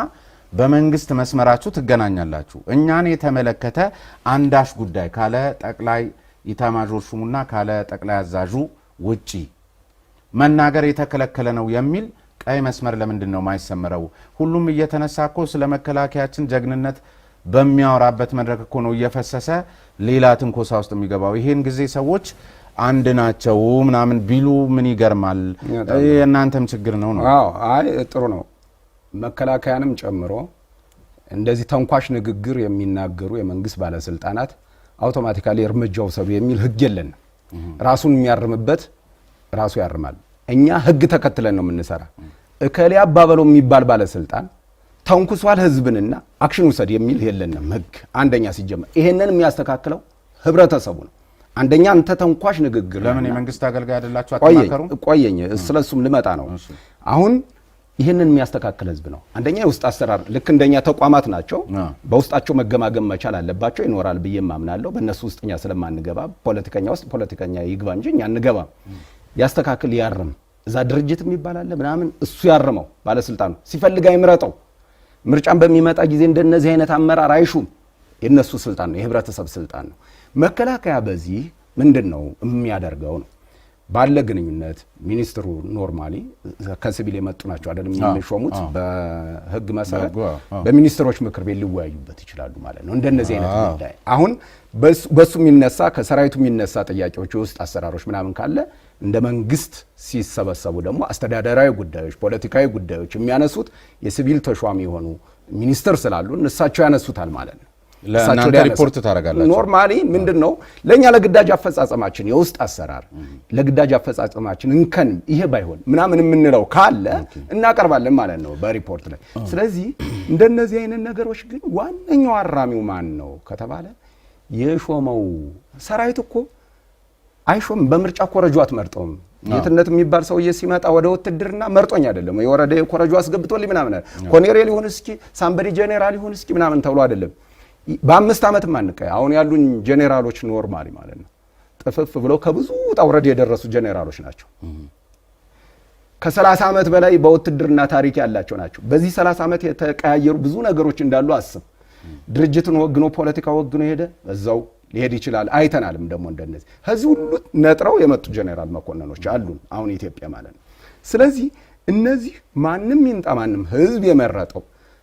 በመንግስት መስመራችሁ ትገናኛላችሁ። እኛን የተመለከተ አንዳሽ ጉዳይ ካለ ጠቅላይ ኢታማዦር ሹሙና ካለ ጠቅላይ አዛዡ ውጪ መናገር የተከለከለ ነው የሚል ቀይ መስመር ለምንድን ነው ማይሰመረው? ሁሉም እየተነሳ እኮ ስለ መከላከያችን ጀግንነት በሚያወራበት መድረክ እኮ ነው እየፈሰሰ ሌላ ትንኮሳ ውስጥ የሚገባው። ይሄን ጊዜ ሰዎች አንድ ናቸው ምናምን ቢሉ ምን ይገርማል? የእናንተም ችግር ነው ነው። አዎ አይ ጥሩ ነው። መከላከያንም ጨምሮ እንደዚህ ተንኳሽ ንግግር የሚናገሩ የመንግስት ባለስልጣናት አውቶማቲካሊ እርምጃው ሰዱ የሚል ህግ የለን። ራሱን የሚያርምበት ራሱ ያርማል። እኛ ህግ ተከትለን ነው የምንሰራ። እከሌ አባበለው የሚባል ባለስልጣን ተንኩሷል ህዝብንና አክሽን ውሰድ የሚል የለንም ህግ። አንደኛ ሲጀመር ይሄንን የሚያስተካክለው ህብረተሰቡ ነው። አንደኛ አንተ ተንኳሽ ንግግር ለምን የመንግስት አገልጋይ አይደላችሁ አትማከሩ? ቆየኝ ስለሱም ልመጣ ነው። አሁን ይሄንን የሚያስተካክል ህዝብ ነው። አንደኛ የውስጥ አሰራር ልክ እንደኛ ተቋማት ናቸው። በውስጣቸው መገማገም መቻል አለባቸው። ይኖራል ብዬ ማምናለሁ። በእነሱ ውስጥኛ ስለማንገባ ፖለቲከኛ ውስጥ ፖለቲከኛ ይግባ እንጂ እኛ አንገባ። ያስተካክል ያርም። እዛ ድርጅት የሚባል አለ ምናምን እሱ ያርመው። ባለስልጣኑ ሲፈልግ አይምረጠው። ምርጫን በሚመጣ ጊዜ እንደነዚህ አይነት አመራር አይሹም። የነሱ ስልጣን ነው፣ የህብረተሰብ ስልጣን ነው። መከላከያ በዚህ ምንድነው የሚያደርገው ነው ባለ ግንኙነት ሚኒስትሩ ኖርማሊ ከሲቪል የመጡ ናቸው አይደለም የሚሾሙት በህግ መሰረት በሚኒስትሮች ምክር ቤት ሊወያዩበት ይችላሉ ማለት ነው። እንደነዚህ አይነት ጉዳይ አሁን በሱ የሚነሳ ከሰራዊቱ የሚነሳ ጥያቄዎች ውስጥ አሰራሮች ምናምን ካለ እንደ መንግስት ሲሰበሰቡ ደግሞ አስተዳደራዊ ጉዳዮች ፖለቲካዊ ጉዳዮች የሚያነሱት የሲቪል ተሿሚ የሆኑ ሚኒስትር ስላሉ እነሳቸው ያነሱታል ማለት ነው። ለእናንተ ሪፖርት ታደርጋላችሁ። ኖርማሊ ምንድነው ለኛ ለግዳጅ አፈጻጸማችን የውስጥ አሰራር ለግዳጅ አፈጻጸማችን እንከን ይሄ ባይሆን ምናምን የምንለው ካለ እናቀርባለን ማለት ነው በሪፖርት ላይ። ስለዚህ እንደነዚህ አይነት ነገሮች ግን ዋነኛው አራሚው ማን ነው ከተባለ የሾመው ሰራዊት እኮ አይሾም። በምርጫ ኮረጆ አትመርጠውም። የትነት የሚባል ሰውዬ ሲመጣ ወደ ውትድርና መርጦኝ አይደለም የወረደ ኮረጆ አስገብቶልኝ ምናምን ኮሎኔል ይሁን እስኪ ሳምበዲ ጄኔራል ይሁን እስኪ ምናምን ተብሎ አይደለም። በ5 ዓመት ማንቀይ አሁን ያሉን ጄኔራሎች ኖርማሊ ማለት ነው ጥፍፍ ብለው ከብዙ ጣውረድ የደረሱ ጄኔራሎች ናቸው። ከ30 ዓመት በላይ በውትድርና ታሪክ ያላቸው ናቸው። በዚህ 30 ዓመት የተቀያየሩ ብዙ ነገሮች እንዳሉ አስብ። ድርጅትን ወግኖ ፖለቲካ ወግኖ ሄደ እዛው ሊሄድ ይችላል። አይተናልም ደግሞ እንደነዚህ ከዚህ ሁሉ ነጥረው የመጡ ጄኔራል መኮንኖች አሉን አሁን ኢትዮጵያ ማለት ነው። ስለዚህ እነዚህ ማንም ይንጣ ማንም ህዝብ የመረጠው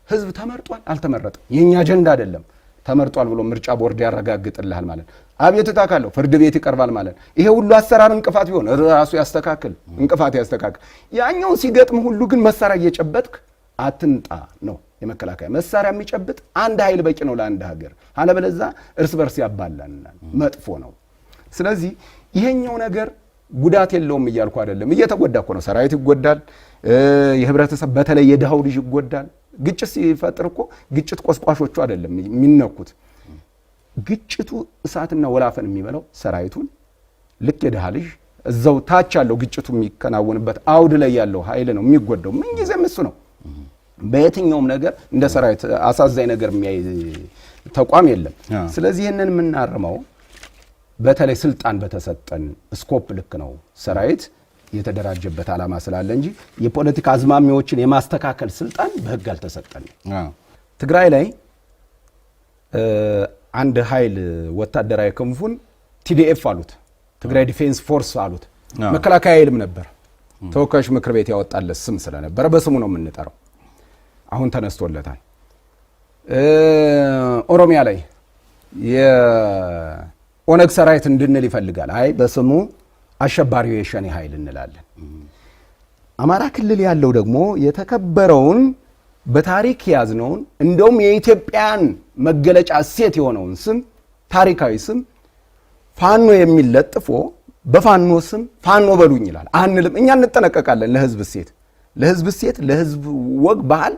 ህዝብ ተመርጧል አልተመረጠም የኛ አጀንዳ አይደለም። ተመርጧል ብሎ ምርጫ ቦርድ ያረጋግጥልሃል ማለት አቤቱታ ካለው ፍርድ ቤት ይቀርባል ማለት ይሄ ሁሉ አሰራር እንቅፋት ቢሆን ራሱ ያስተካክል እንቅፋት ያስተካክል። ያኛው ሲገጥም ሁሉ ግን መሳሪያ እየጨበጥክ አትንጣ ነው የመከላከያ መሳሪያ የሚጨብጥ አንድ ኃይል በቂ ነው ለአንድ ሀገር። አለበለዚያ እርስ በርስ ያባላናል መጥፎ ነው። ስለዚህ ይሄኛው ነገር ጉዳት የለውም እያልኩ አይደለም። እየተጎዳ እኮ ነው። ሰራዊት ይጎዳል። የህብረተሰብ በተለይ የድሃው ልጅ ይጎዳል። ግጭት ሲፈጥር እኮ ግጭት ቆስቋሾቹ አይደለም የሚነኩት። ግጭቱ እሳትና ወላፈን የሚበላው ሰራዊቱን ልክ የድሃ ልጅ እዛው ታች ያለው ግጭቱ የሚከናወንበት አውድ ላይ ያለው ኃይል ነው የሚጎዳው። ምን ጊዜም እሱ ነው። በየትኛውም ነገር እንደ ሰራዊት አሳዛኝ ነገር የሚያይ ተቋም የለም። ስለዚህ ይሄንን የምናርመው በተለይ ስልጣን በተሰጠን ስኮፕ ልክ ነው። ሰራዊት የተደራጀበት ዓላማ ስላለ እንጂ የፖለቲካ አዝማሚዎችን የማስተካከል ስልጣን በህግ አልተሰጠንም። ትግራይ ላይ አንድ ኃይል ወታደራዊ ክንፉን ቲዲኤፍ አሉት፣ ትግራይ ዲፌንስ ፎርስ አሉት። መከላከያ ኃይልም ነበር። ተወካዮች ምክር ቤት ያወጣለት ስም ስለነበረ በስሙ ነው የምንጠራው። አሁን ተነስቶለታል። ኦሮሚያ ላይ የኦነግ ሰራዊት እንድንል ይፈልጋል። አይ በስሙ አሸባሪው የሸኔ ኃይል እንላለን። አማራ ክልል ያለው ደግሞ የተከበረውን በታሪክ ያዝነውን እንደውም የኢትዮጵያን መገለጫ እሴት የሆነውን ስም ታሪካዊ ስም ፋኖ የሚል ለጥፎ በፋኖ ስም ፋኖ በሉኝ ይላል። አንልም። እኛ እንጠነቀቃለን ለህዝብ እሴት ለህዝብ ወግ ባህል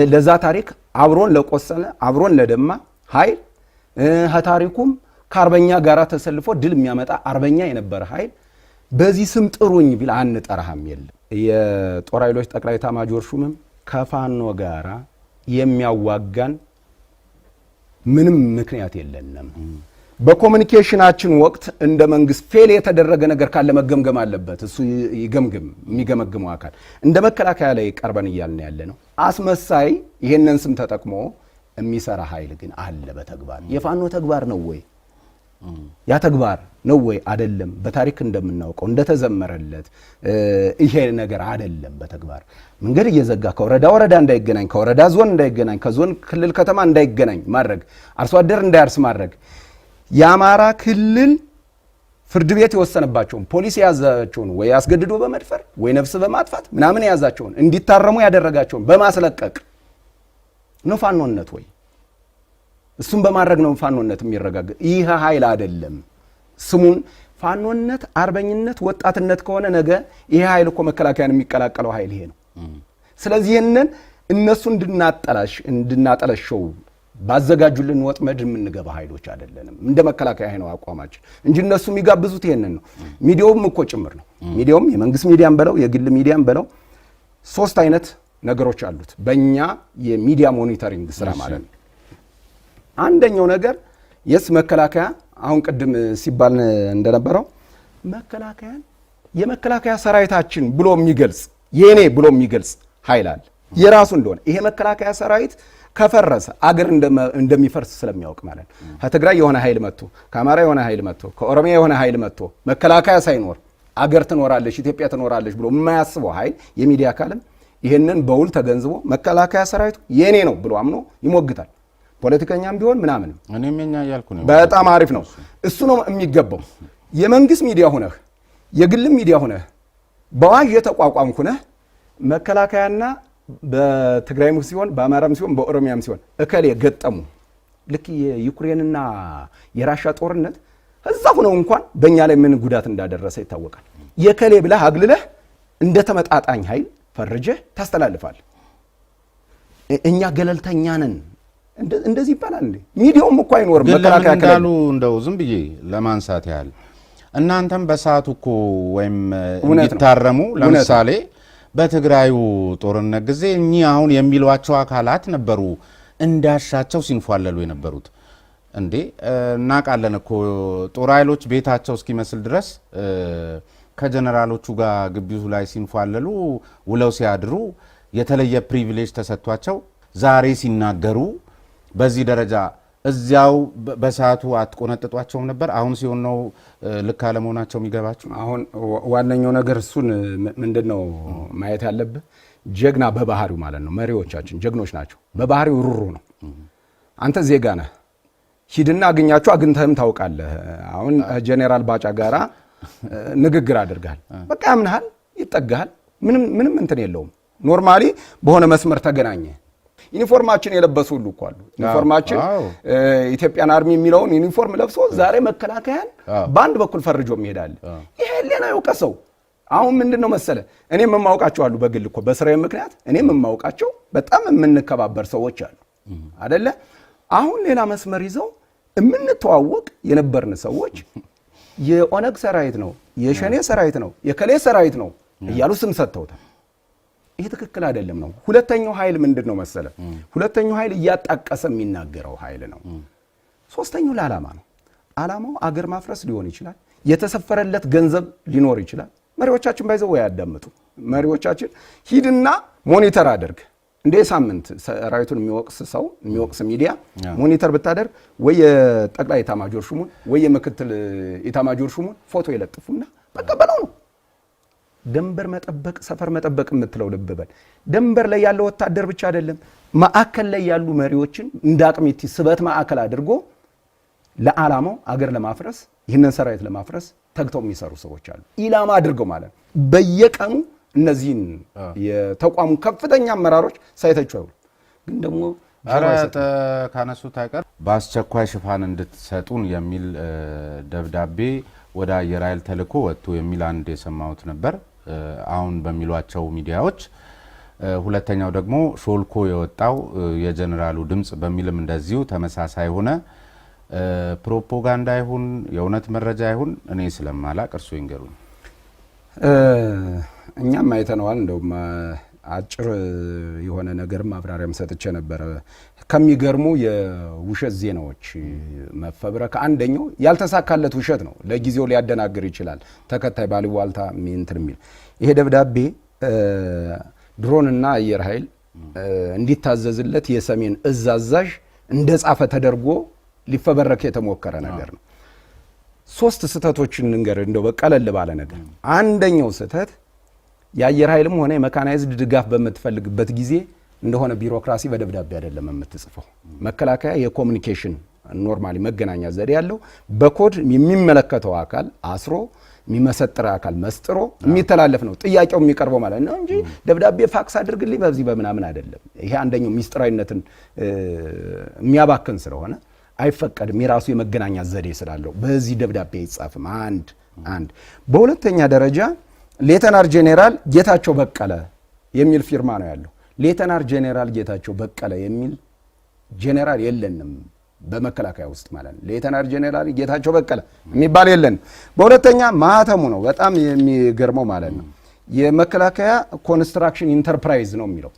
ለዛ ታሪክ አብሮን ለቆሰለ አብሮን ለደማ ኃይል ታሪኩም ከአርበኛ ጋራ ተሰልፎ ድል የሚያመጣ አርበኛ የነበረ ኃይል በዚህ ስም ጥሩኝ ቢል አንጠራህም። የለም የጦር ኃይሎች ጠቅላይ ኤታማዦር ሹምም ከፋኖ ጋራ የሚያዋጋን ምንም ምክንያት የለንም። በኮሙኒኬሽናችን ወቅት እንደ መንግስት ፌል የተደረገ ነገር ካለ መገምገም አለበት። እሱ ይገምግም፣ የሚገመግመው አካል። እንደ መከላከያ ላይ ቀርበን እያልን ያለ ነው። አስመሳይ ይሄንን ስም ተጠቅሞ የሚሰራ ኃይል ግን አለ በተግባር። የፋኖ ተግባር ነው ወይ? ያ ተግባር ነው ወይ አይደለም? በታሪክ እንደምናውቀው እንደተዘመረለት ይሄ ነገር አይደለም። በተግባር መንገድ እየዘጋ ከወረዳ ወረዳ እንዳይገናኝ፣ ከወረዳ ዞን እንዳይገናኝ፣ ከዞን ክልል ከተማ እንዳይገናኝ ማድረግ፣ አርሶ አደር እንዳያርስ ማድረግ፣ የአማራ ክልል ፍርድ ቤት የወሰነባቸውን ፖሊስ የያዛቸውን ወይ አስገድዶ በመድፈር ወይ ነፍስ በማጥፋት ምናምን የያዛቸውን እንዲታረሙ ያደረጋቸውን በማስለቀቅ ነው ፋኖነት ወይ? እሱም በማድረግ ነው ፋኖነት የሚረጋገጥ። ይህ ኃይል አይደለም። ስሙን ፋኖነት፣ አርበኝነት፣ ወጣትነት ከሆነ ነገ ይሄ ኃይል እኮ መከላከያን የሚቀላቀለው ኃይል ይሄ ነው። ስለዚህ ይህንን እነሱ እንድናጠለሸው ባዘጋጁልን ወጥመድ የምንገባ ኃይሎች አይደለንም። እንደ መከላከያ ነው አቋማችን እንጂ እነሱ የሚጋብዙት ይሄንን ነው። ሚዲያውም እኮ ጭምር ነው። ሚዲያውም የመንግስት ሚዲያም በለው የግል ሚዲያም በለው 3 አይነት ነገሮች አሉት በእኛ የሚዲያ ሞኒተሪንግ ስራ ማለት ነው። አንደኛው ነገር መከላከያ አሁን ቅድም ሲባል እንደነበረው መከላከያን የመከላከያ ሰራዊታችን ብሎ የሚገልጽ የኔ ብሎ የሚገልጽ ኃይል አለ የራሱ እንደሆነ። ይሄ መከላከያ ሰራዊት ከፈረሰ አገር እንደሚፈርስ ስለሚያውቅ ማለት ነው። ከትግራይ የሆነ ኃይል መጥቶ፣ ከአማራ የሆነ ኃይል መጥቶ፣ ከኦሮሚያ የሆነ ኃይል መጥቶ መከላከያ ሳይኖር አገር ትኖራለች ኢትዮጵያ ትኖራለች ብሎ የማያስበው ኃይል የሚዲያ አካልም ይሄንን በውል ተገንዝቦ መከላከያ ሰራዊቱ የኔ ነው ብሎ አምኖ ይሞግታል። ፖለቲከኛም ቢሆን ምናምንም እኔም የኛ ያልኩ ነው። በጣም አሪፍ ነው። እሱ ነው የሚገባው። የመንግስት ሚዲያ ሆነህ የግል ሚዲያ ሆነህ በዋዥ የተቋቋምኩ ነህ መከላከያና በትግራይም ሲሆን በአማራም ሲሆን በኦሮሚያም ሲሆን እከሌ ገጠሙ ልክ የዩክሬንና የራሻ ጦርነት እዛ ሆነው እንኳን በእኛ ላይ ምን ጉዳት እንዳደረሰ ይታወቃል። የከሌ ብለህ አግልለህ እንደ ተመጣጣኝ ኃይል ፈርጀህ ታስተላልፋል። እኛ ገለልተኛ ነን እንደዚህ ይባላል እንዴ? ሚዲያውም እኮ አይኖርም። መከላከያ እንዳሉ እንደው ዝም ብዬ ለማንሳት ያህል እናንተም በሰዓቱ እኮ ወይም እንዲታረሙ ለምሳሌ በትግራዩ ጦርነት ጊዜ እኚህ አሁን የሚሏቸው አካላት ነበሩ እንዳሻቸው ሲንፏለሉ የነበሩት። እንዴ እናውቃለን እኮ ጦር ኃይሎች ቤታቸው እስኪመስል ድረስ ከጀነራሎቹ ጋር ግቢው ላይ ሲንፏለሉ ውለው ሲያድሩ የተለየ ፕሪቪሌጅ ተሰጥቷቸው ዛሬ ሲናገሩ በዚህ ደረጃ እዚያው በሰዓቱ አትቆነጥጧቸውም ነበር? አሁን ሲሆን ነው ልክ አለመሆናቸው የሚገባችሁ? አሁን ዋነኛው ነገር እሱን ምንድነው ማየት ያለብህ? ጀግና በባህሪው ማለት ነው። መሪዎቻችን ጀግኖች ናቸው። በባህሪው ሩሩ ነው። አንተ ዜጋ ነህ፣ ሂድና አግኛቸው፣ አግኝተህም ታውቃለህ። አሁን ጄኔራል ባጫ ጋራ ንግግር አድርጋል፣ በቃ ያምንሃል፣ ይጠጋሃል፣ ምንም እንትን የለውም። ኖርማሊ በሆነ መስመር ተገናኘ። ዩኒፎርማችን የለበሱ ሁሉ እኮ አሉ። ዩኒፎርማችን ኢትዮጵያን አርሚ የሚለውን ዩኒፎርም ለብሶ ዛሬ መከላከያን በአንድ በኩል ፈርጆ ይሄዳል። ይሄ ሌላ ያውቀሰው። አሁን ምንድነው መሰለ እኔም የማውቃቸው አሉ በግል እኮ በስራዬ ምክንያት እኔም የማውቃቸው በጣም የምንከባበር ሰዎች አሉ አይደለ? አሁን ሌላ መስመር ይዘው የምንተዋወቅ የነበርን ሰዎች የኦነግ ሰራዊት ነው፣ የሸኔ ሰራዊት ነው፣ የከሌ ሰራዊት ነው እያሉ ስም ሰጥተውታል። ይሄ ትክክል አይደለም ነው። ሁለተኛው ኃይል ምንድነው መሰለ? ሁለተኛው ኃይል እያጣቀሰ የሚናገረው ኃይል ነው። ሶስተኛው ለዓላማ ነው። ዓላማው አገር ማፍረስ ሊሆን ይችላል። የተሰፈረለት ገንዘብ ሊኖር ይችላል። መሪዎቻችን ባይዘው ወይ ያዳምጡ። መሪዎቻችን ሂድና ሞኒተር አድርግ። እንደ ሳምንት ሰራዊቱን የሚወቅስ ሰው የሚወቅስ ሚዲያ ሞኒተር ብታደርግ ወይ የጠቅላይ ኤታማዦር ሹሙን ወይ የምክትል ኤታማዦር ሹሙን ፎቶ ይለጥፉና በቃ በለው ነው። ደንበር መጠበቅ ሰፈር መጠበቅ የምትለው ልብ በል። ደንበር ላይ ያለው ወታደር ብቻ አይደለም፣ ማዕከል ላይ ያሉ መሪዎችን እንደ አቅሚቲ ስበት ማዕከል አድርጎ ለዓላማው አገር ለማፍረስ ይህንን ሰራዊት ለማፍረስ ተግተው የሚሰሩ ሰዎች አሉ። ኢላማ አድርገው ማለት በየቀኑ እነዚህን የተቋሙ ከፍተኛ አመራሮች ሳይተቹ አይውሉ። ግን ደግሞ አራተ ካነሱት አይቀር በአስቸኳይ ሽፋን እንድትሰጡን የሚል ደብዳቤ ወደ አየር ኃይል ተልኮ ወጥቶ የሚል አንድ የሰማሁት ነበር አሁን በሚሏቸው ሚዲያዎች። ሁለተኛው ደግሞ ሾልኮ የወጣው የጀነራሉ ድምጽ በሚልም እንደዚሁ ተመሳሳይ ሆነ። ፕሮፓጋንዳ ይሁን የእውነት መረጃ ይሁን እኔ ስለማላቅ እርሱ ይንገሩኝ። እኛም አይተነዋል። እንደውም አጭር የሆነ ነገር ማብራሪያም ሰጥቼ ነበር። ከሚገርሙ የውሸት ዜናዎች መፈብረክ አንደኛው ያልተሳካለት ውሸት ነው። ለጊዜው ሊያደናግር ይችላል ተከታይ ባልዋልታ እንትን የሚል ይሄ ደብዳቤ ድሮንና አየር ኃይል እንዲታዘዝለት የሰሜን እዝ አዛዥ እንደጻፈ ተደርጎ ሊፈበረክ የተሞከረ ነገር ነው። ሶስት ስህተቶችን እንገር እንደው በቀለል ባለ ነገር። አንደኛው ስህተት የአየር ኃይልም ሆነ የመካናይዝድ ድጋፍ በምትፈልግበት ጊዜ እንደሆነ ቢሮክራሲ በደብዳቤ አይደለም የምትጽፈው። መከላከያ የኮሙኒኬሽን ኖርማሊ መገናኛ ዘዴ ያለው በኮድ የሚመለከተው አካል አስሮ የሚመሰጥር አካል መስጥሮ የሚተላለፍ ነው ጥያቄው የሚቀርበው ማለት ነው እንጂ ደብዳቤ ፋክስ አድርግልኝ በዚህ በምናምን አይደለም። ይሄ አንደኛው ሚስጥራዊነትን የሚያባክን ስለሆነ አይፈቀድም። የራሱ የመገናኛ ዘዴ ስላለው በዚህ ደብዳቤ አይጻፍም። አንድ በሁለተኛ ደረጃ ሌተናር ጄኔራል ጌታቸው በቀለ የሚል ፊርማ ነው ያለው። ሌተናር ጄኔራል ጌታቸው በቀለ የሚል ጄኔራል የለንም በመከላከያ ውስጥ ማለት ነው። ሌተናር ጄኔራል ጌታቸው በቀለ የሚባል የለን። በሁለተኛ ማህተሙ ነው በጣም የሚገርመው ማለት ነው። የመከላከያ ኮንስትራክሽን ኢንተርፕራይዝ ነው የሚለው።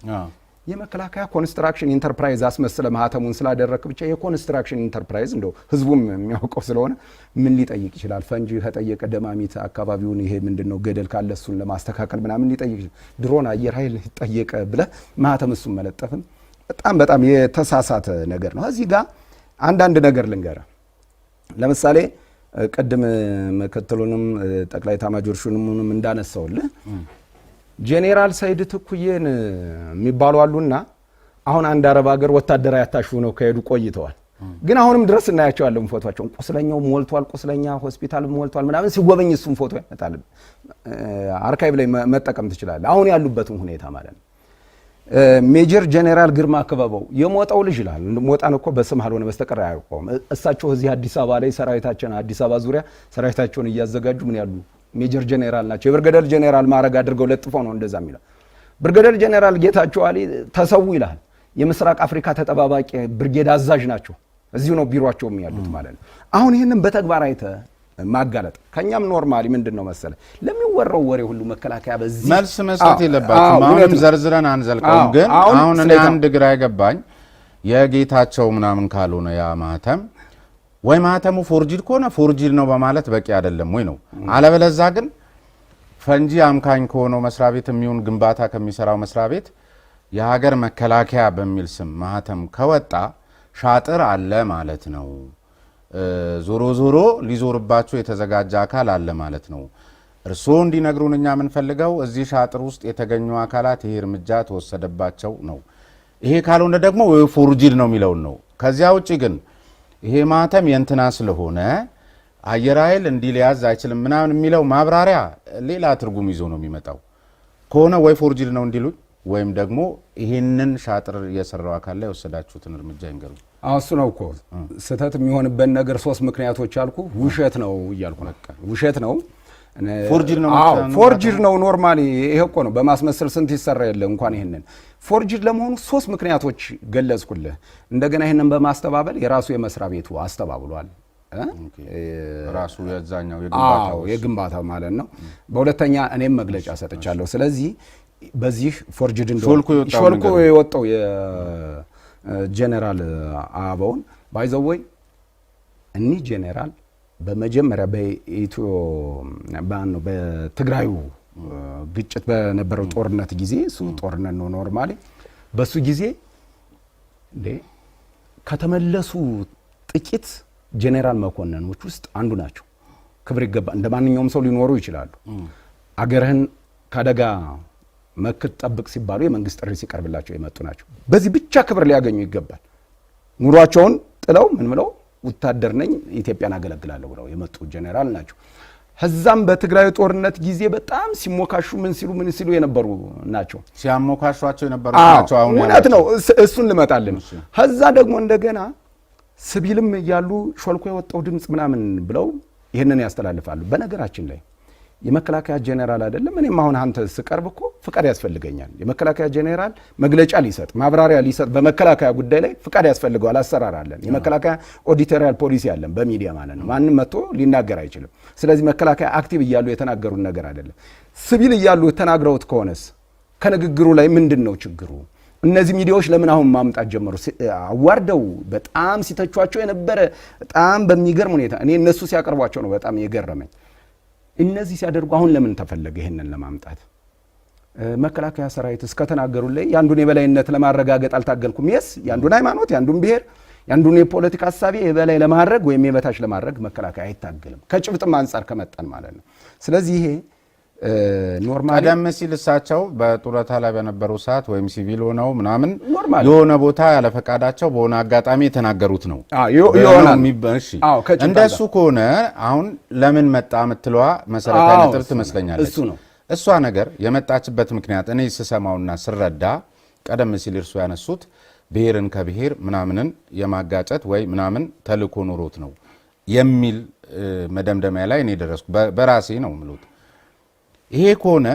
የመከላከያ ኮንስትራክሽን ኢንተርፕራይዝ አስመስለ ማህተሙን ስላደረክ ብቻ የኮንስትራክሽን ኢንተርፕራይዝ እንደው ህዝቡም የሚያውቀው ስለሆነ ምን ሊጠይቅ ይችላል? ፈንጂ ከጠየቀ ደማሚት አካባቢውን ይሄ ምንድነው ገደል ካለ እሱን ለማስተካከል ምናምን ሊጠይቅ ይችላል። ድሮን አየር ኃይል ጠየቀ ብለ ማህተም እሱን መለጠፍም በጣም የተሳሳተ ነገር ነው። እዚህ ጋር አንዳንድ ነገር ልንገራ። ለምሳሌ ቅድም መከተሉንም ጠቅላይ ኤታማዦር ሹሙንም እንዳነሳውልህ ጄኔራል ሰይድ ትኩዬን የሚባሉ አሉና አሁን አንድ አረብ ሀገር ወታደራዊ አታሹ ነው ከሄዱ ቆይተዋል። ግን አሁንም ድረስ እናያቸዋለን ፎቶአቸውን። ቁስለኛው ሞልቷል፣ ቁስለኛ ሆስፒታል ሞልቷል ምናምን ሲጎበኝ እሱም ፎቶ ያመጣል። አርካይቭ ላይ መጠቀም ትችላለህ አሁን ያሉበትን ሁኔታ ማለት ነው። ሜጀር ጄኔራል ግርማ ክበበው የሞጣው ልጅ ይላል። ሞጣን እኮ በስም አልሆነ በስተቀር አያውቀውም። እሳቸው እዚህ አዲስ አበባ ላይ ሰራዊታቸውን አዲስ አበባ ዙሪያ ሰራዊታቸውን እያዘጋጁ ምን ያሉ ሜጀር ጄኔራል ናቸው። የብርጋዴር ጄኔራል ማዕረግ አድርገው ለጥፈው ነው እንደዛ የሚለው። ብርጋዴር ጄኔራል ጌታቸው አሊ ተሰው ይላል። የምስራቅ አፍሪካ ተጠባባቂ ብርጌድ አዛዥ ናቸው። እዚሁ ነው ቢሮአቸው ያሉት ማለት ነው። አሁን ይህንን በተግባር አይተ ማጋለጥ ከኛም ኖርማሊ ምንድነው መሰለ ለሚወራው ወሬ ሁሉ መከላከያ በዚህ መልስ መስጠት የለባትም። አሁንም ዘርዝረን አንዘልቀውም። ግን አሁን እኔ አንድ ግራ አይገባኝ የጌታቸው ምናምን ካልሆነ ያ ማህተም ወይ ማህተሙ ፎርጂድ ከሆነ ፎርጂድ ነው በማለት በቂ አይደለም ወይ ነው። አለበለዛ ግን ፈንጂ አምካኝ ከሆነው መስሪያ ቤት የሚሆን ግንባታ ከሚሰራው መስሪያ ቤት የሀገር መከላከያ በሚል ስም ማህተም ከወጣ ሻጥር አለ ማለት ነው። ዞሮ ዞሮ ሊዞርባቸው የተዘጋጀ አካል አለ ማለት ነው። እርስዎ እንዲነግሩን እኛ የምንፈልገው እዚህ ሻጥር ውስጥ የተገኙ አካላት ይሄ እርምጃ ተወሰደባቸው ነው። ይሄ ካልሆነ ደግሞ ወይ ፎርጂድ ነው የሚለውን ነው። ከዚያ ውጪ ግን ይሄ ማህተም የእንትና ስለሆነ አየር ኃይል እንዲህ ሊያዝ አይችልም ምናምን የሚለው ማብራሪያ ሌላ ትርጉም ይዞ ነው የሚመጣው። ከሆነ ወይ ፎርጂድ ነው እንዲሉ ወይም ደግሞ ይሄንን ሻጥር የሰራው አካል ላይ ወሰዳችሁትን እርምጃ ይንገሩ። እሱ ነው እኮ ስህተት የሚሆንበት ነገር ሶስት ምክንያቶች አልኩ። ውሸት ነው እያልኩ በቃ ውሸት ነው ፎርጂድ ነው ኖርማሊ ይሄ እኮ ነው። በማስመሰል ስንት ይሰራ የለ እንኳን ይሄንን ፎርጂድ ለመሆኑ ሶስት ምክንያቶች ገለጽኩልህ። እንደገና ይሄንን በማስተባበል የራሱ የመስሪያ ቤቱ አስተባብሏል። ራሱ የዛኛው የግንባታው ማለት ነው። በሁለተኛ እኔም መግለጫ ሰጥቻለሁ። ስለዚህ በዚህ ፎርጂድ እንደሆነ ሾልኮ የወጣው የጄኔራል አበባውን ባይዘወይ እኒ ጄኔራል በመጀመሪያ በትግራዩ ግጭት በነበረው ጦርነት ጊዜ እሱ ጦርነት ነው ኖርማሊ በሱ ጊዜ ከተመለሱ ጥቂት ጄኔራል መኮንኖች ውስጥ አንዱ ናቸው። ክብር ይገባ እንደማንኛውም ሰው ሊኖሩ ይችላሉ። አገርህን ካደጋ መክት ጠብቅ ሲባሉ የመንግስት ጥሪ ሲቀርብላቸው የመጡ ናቸው። በዚህ ብቻ ክብር ሊያገኙ ይገባል። ኑሯቸውን ጥለው ምን ብለው ወታደር ነኝ ኢትዮጵያን አገለግላለሁ ብለው የመጡ ጄኔራል ናቸው። ከዛም በትግራይ ጦርነት ጊዜ በጣም ሲሞካሹ ምን ሲሉ የነበሩ ናቸው። ሲያሞካሿቸው የነበሩ ናቸው። አሁን እውነት ነው። እሱን ልመጣልን። ከዛ ደግሞ እንደገና ሲቪልም እያሉ ሾልኮ የወጣው ድምጽ ምናምን ብለው ይሄንን ያስተላልፋሉ። በነገራችን ላይ የመከላከያ ጄኔራል አይደለም። እኔም አሁን አንተ ስቀርብ እኮ ፍቃድ ያስፈልገኛል። የመከላከያ ጄኔራል መግለጫ ሊሰጥ ማብራሪያ ሊሰጥ በመከላከያ ጉዳይ ላይ ፍቃድ ያስፈልገዋል። አሰራር አለን። የመከላከያ ኦዲቶሪያል ፖሊሲ አለን በሚዲያ ማለት ነው። ማንም መጥቶ ሊናገር አይችልም። ስለዚህ መከላከያ አክቲቭ እያሉ የተናገሩን ነገር አይደለም። ሲቪል እያሉ ተናግረውት ከሆነስ ከንግግሩ ላይ ምንድነው ችግሩ? እነዚህ ሚዲያዎች ለምን አሁን ማምጣት ጀመሩ? አዋርደው በጣም ሲተቿቸው የነበረ በጣም በሚገርም ሁኔታ እኔ እነሱ ሲያቀርቧቸው ነው በጣም የገረመኝ። እነዚህ ሲያደርጉ አሁን ለምን ተፈለገ ይሄንን ለማምጣት? መከላከያ ሰራዊት እስከተናገሩ ላይ ያንዱን የበላይነት ለማረጋገጥ አልታገልኩም። የስ ያንዱን ሃይማኖት ያንዱን ብሔር ያንዱን የፖለቲካ ሐሳብ የበላይ ለማድረግ ወይም የበታች ለማድረግ መከላከያ አይታገልም ከጭብጥም አንፃር ከመጣን ማለት ነው። ስለዚህ ይሄ ኖርማሊ ቀደም ሲል እሳቸው በጡረታ ላይ በነበሩ ሰዓት ወይም ሲቪል ሆነው ምናምን የሆነ ቦታ ያለ ፈቃዳቸው በሆነ አጋጣሚ የተናገሩት ነው ይሆናል። እንደሱ ከሆነ አሁን ለምን መጣ የምትለዋ መሰረታዊ ነጥብ ትመስለኛለች። እሷ ነገር የመጣችበት ምክንያት እኔ ስሰማውና ስረዳ ቀደም ሲል እርሱ ያነሱት ብሔርን ከብሔር ምናምንን የማጋጨት ወይ ምናምን ተልእኮ ኖሮት ነው የሚል መደምደሚያ ላይ እኔ ደረስኩ። በራሴ ነው ምሉት። ይሄ ከሆነ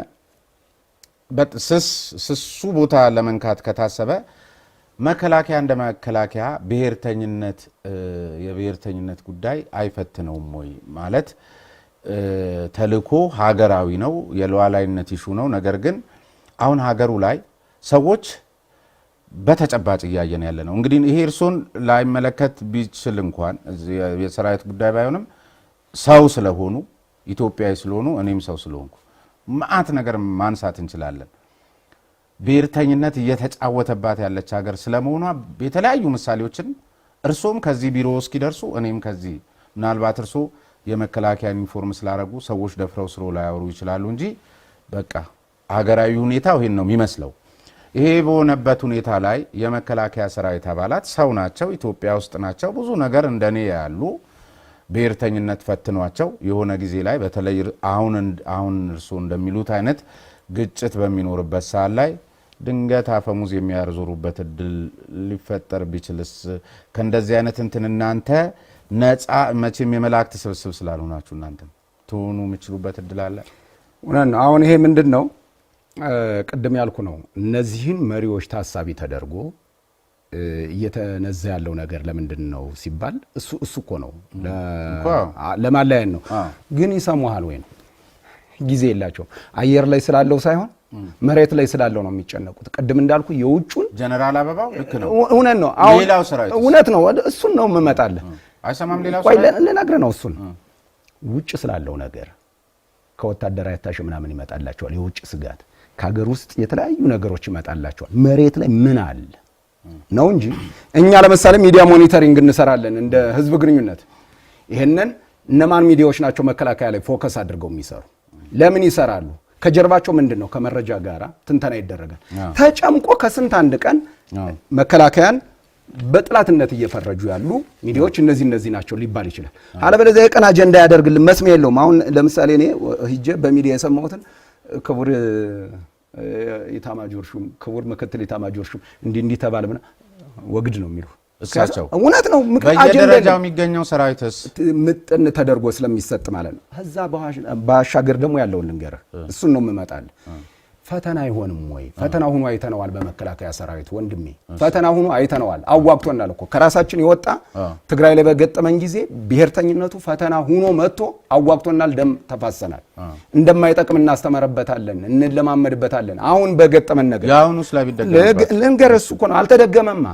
ስሱ ቦታ ለመንካት ከታሰበ መከላከያ እንደ መከላከያ የብሔርተኝነት ጉዳይ አይፈትነውም ወይ ማለት ተልእኮ ሀገራዊ ነው፣ የሉዓላዊነት ኢሹ ነው። ነገር ግን አሁን ሀገሩ ላይ ሰዎች በተጨባጭ እያየን ያለ ነው። እንግዲህ ይሄ እርሶን ላይመለከት ቢችል እንኳን የሰራዊት ጉዳይ ባይሆንም ሰው ስለሆኑ ኢትዮጵያዊ ስለሆኑ እኔም ሰው ስለሆንኩ ማአት ነገር ማንሳት እንችላለን። ብሔርተኝነት እየተጫወተባት ያለች ሀገር ስለመሆኗ የተለያዩ ምሳሌዎችን እርሶም ከዚህ ቢሮ እስኪደርሱ እኔም ከዚህ ምናልባት እርሶ የመከላከያ ዩኒፎርም ስላረጉ ሰዎች ደፍረው ስሮ ላያወሩ ይችላሉ እንጂ በቃ ሀገራዊ ሁኔታው ይሄን ነው የሚመስለው። ይሄ በሆነበት ሁኔታ ላይ የመከላከያ ሰራዊት አባላት ሰው ናቸው፣ ኢትዮጵያ ውስጥ ናቸው። ብዙ ነገር እንደኔ ያሉ ብሔርተኝነት ፈትኗቸው የሆነ ጊዜ ላይ በተለይ አሁን እርሶ እንደሚሉት አይነት ግጭት በሚኖርበት ሰዓት ላይ ድንገት አፈሙዝ የሚያርዙሩበት እድል ሊፈጠር ቢችልስ? ከእንደዚህ አይነት እንትን እናንተ ነፃ መቼም የመላእክት ስብስብ ስላልሆናችሁ እናንተ ትሆኑ የምችሉበት እድል አለ? አሁን ይሄ ምንድን ነው ቅድም ያልኩ ነው። እነዚህን መሪዎች ታሳቢ ተደርጎ እየተነዛ ያለው ነገር ለምንድን ነው ሲባል እሱ እኮ ነው ለማለያን ነው። ግን ይሰሙሃል ወይ ነው? ጊዜ የላቸው። አየር ላይ ስላለው ሳይሆን መሬት ላይ ስላለው ነው የሚጨነቁት። ቅድም እንዳልኩ የውጩን ጀነራል አበባው ልክ ነው፣ እውነት ነው። ሌላው ሰራዊት እውነት ነው። እሱን ነው የምመጣልህ። አይሰማም። ሌላው ሰራዊት ልነግርህ ነው። እሱን ውጭ ስላለው ነገር ከወታደራዊ አታሽ ምናምን ይመጣላቸዋል የውጭ ስጋት፣ ከሀገር ውስጥ የተለያዩ ነገሮች ይመጣላቸዋል። መሬት ላይ ምን አለ ነው እንጂ እኛ ለምሳሌ ሚዲያ ሞኒተሪንግ እንሰራለን እንደ ህዝብ ግንኙነት። ይሄንን እነማን ሚዲያዎች ናቸው መከላከያ ላይ ፎከስ አድርገው የሚሰሩ? ለምን ይሰራሉ? ከጀርባቸው ምንድነው? ከመረጃ ጋራ ትንተና ይደረጋል። ተጨምቆ ከስንት አንድ ቀን መከላከያን በጥላትነት እየፈረጁ ያሉ ሚዲያዎች እነዚህ ናቸው ሊባል ይችላል። አለበለዚያ የቀን አጀንዳ ያደርግልን መስሚያ የለውም። አሁን ለምሳሌ እኔ ሂጄ በሚዲያ የሰማሁትን ክቡር ኢታማጆር ሹም ክቡር ምክትል ኢታማጆር ሹም እንዲህ ተባለ ብና ወግድ ነው የሚሉ እሳቸው እውነት ነው። በየደረጃው የሚገኘው ሰራዊትስ ምጥን ተደርጎ ስለሚሰጥ ማለት ነው። ከዛ ባሻገር ደግሞ ያለውን ልንገርህ፣ እሱን ነው የምመጣልህ። ፈተና አይሆንም ወይ? ፈተና ሆኖ አይተነዋል። በመከላከያ ሰራዊት ወንድሜ ፈተና ሆኖ አይተነዋል። አዋግቶናል እኮ ከራሳችን የወጣ ትግራይ ላይ በገጠመን ጊዜ ብሔርተኝነቱ ፈተና ሆኖ መጥቶ አዋግቶናል። ደም ተፋሰናል። እንደማይጠቅም እናስተምርበታለን፣ እንለማመድበታለን። አሁን በገጠመን ነገር ያሁኑስ ላይ ቢደገም ልንገርህ፣ እሱ እኮ ነው። አልተደገመማ።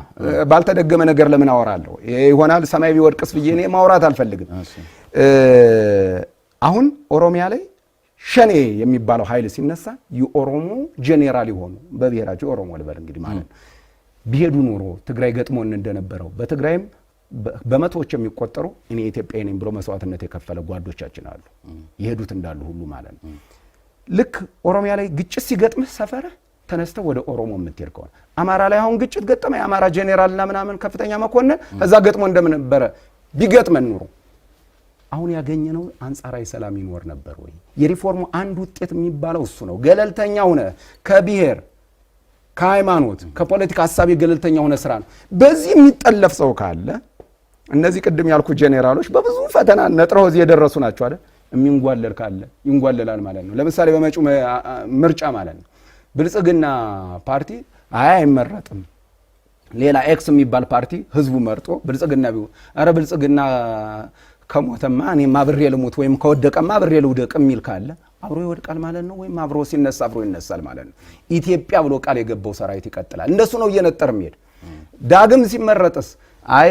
ባልተደገመ ነገር ለምን አወራለሁ? ይሆናል ሰማይ ቢወድቅስ ብዬ እኔ ማውራት አልፈልግም። አሁን ኦሮሚያ ላይ ሸኔ የሚባለው ኃይል ሲነሳ የኦሮሞ ጄኔራል የሆኑ በብሔራቸው ኦሮሞ ልበል እንግዲህ ማለት ነው ቢሄዱ ኖሮ ትግራይ ገጥሞን እንደነበረው በትግራይም በመቶዎች የሚቆጠሩ እኔ ኢትዮጵያዊ ነኝ ብሎ መስዋዕትነት የከፈለ ጓዶቻችን አሉ፣ ይሄዱት እንዳሉ ሁሉ ማለት ነው። ልክ ኦሮሚያ ላይ ግጭት ሲገጥምህ ሰፈርህ ተነስተው ወደ ኦሮሞ የምትሄድ ከሆነ አማራ ላይ አሁን ግጭት ገጠመ፣ የአማራ ጄኔራልና ምናምን ከፍተኛ መኮንን እዛ ገጥሞ እንደነበረ ቢገጥመን ኖሮ አሁን ያገኘነው አንጻራዊ ሰላም ይኖር ነበር ወይ? የሪፎርሙ አንድ ውጤት የሚባለው እሱ ነው። ገለልተኛ ሆነ ከብሔር ከሃይማኖት ከፖለቲካ ሐሳብ ገለልተኛ ሆነ ስራ ነው። በዚህ የሚጠለፍ ሰው ካለ እነዚህ ቅድም ያልኩ ጄኔራሎች በብዙ ፈተና ነጥረው እዚህ የደረሱ ናቸው አይደል? የሚንጓለል ካለ ይንጓለላል ማለት ነው። ለምሳሌ በመጪው ምርጫ ማለት ነው ብልጽግና ፓርቲ አይመረጥም፣ ሌላ ኤክስ የሚባል ፓርቲ ህዝቡ መርጦ ብልጽግና ቢሆን አረ ብልጽግና ከሞተማ እኔም አብሬ ልሙት ወይም ከወደቀማ አብሬ ልውደቅ የሚል ካለ አብሮ ይወድቃል ማለት ነው። ወይም አብሮ ሲነሳ አብሮ ይነሳል ማለት ነው። ኢትዮጵያ ብሎ ቃል የገባው ሰራዊት ይቀጥላል። እንደሱ ነው እየነጠር የሚሄድ። ዳግም ሲመረጥስ አይ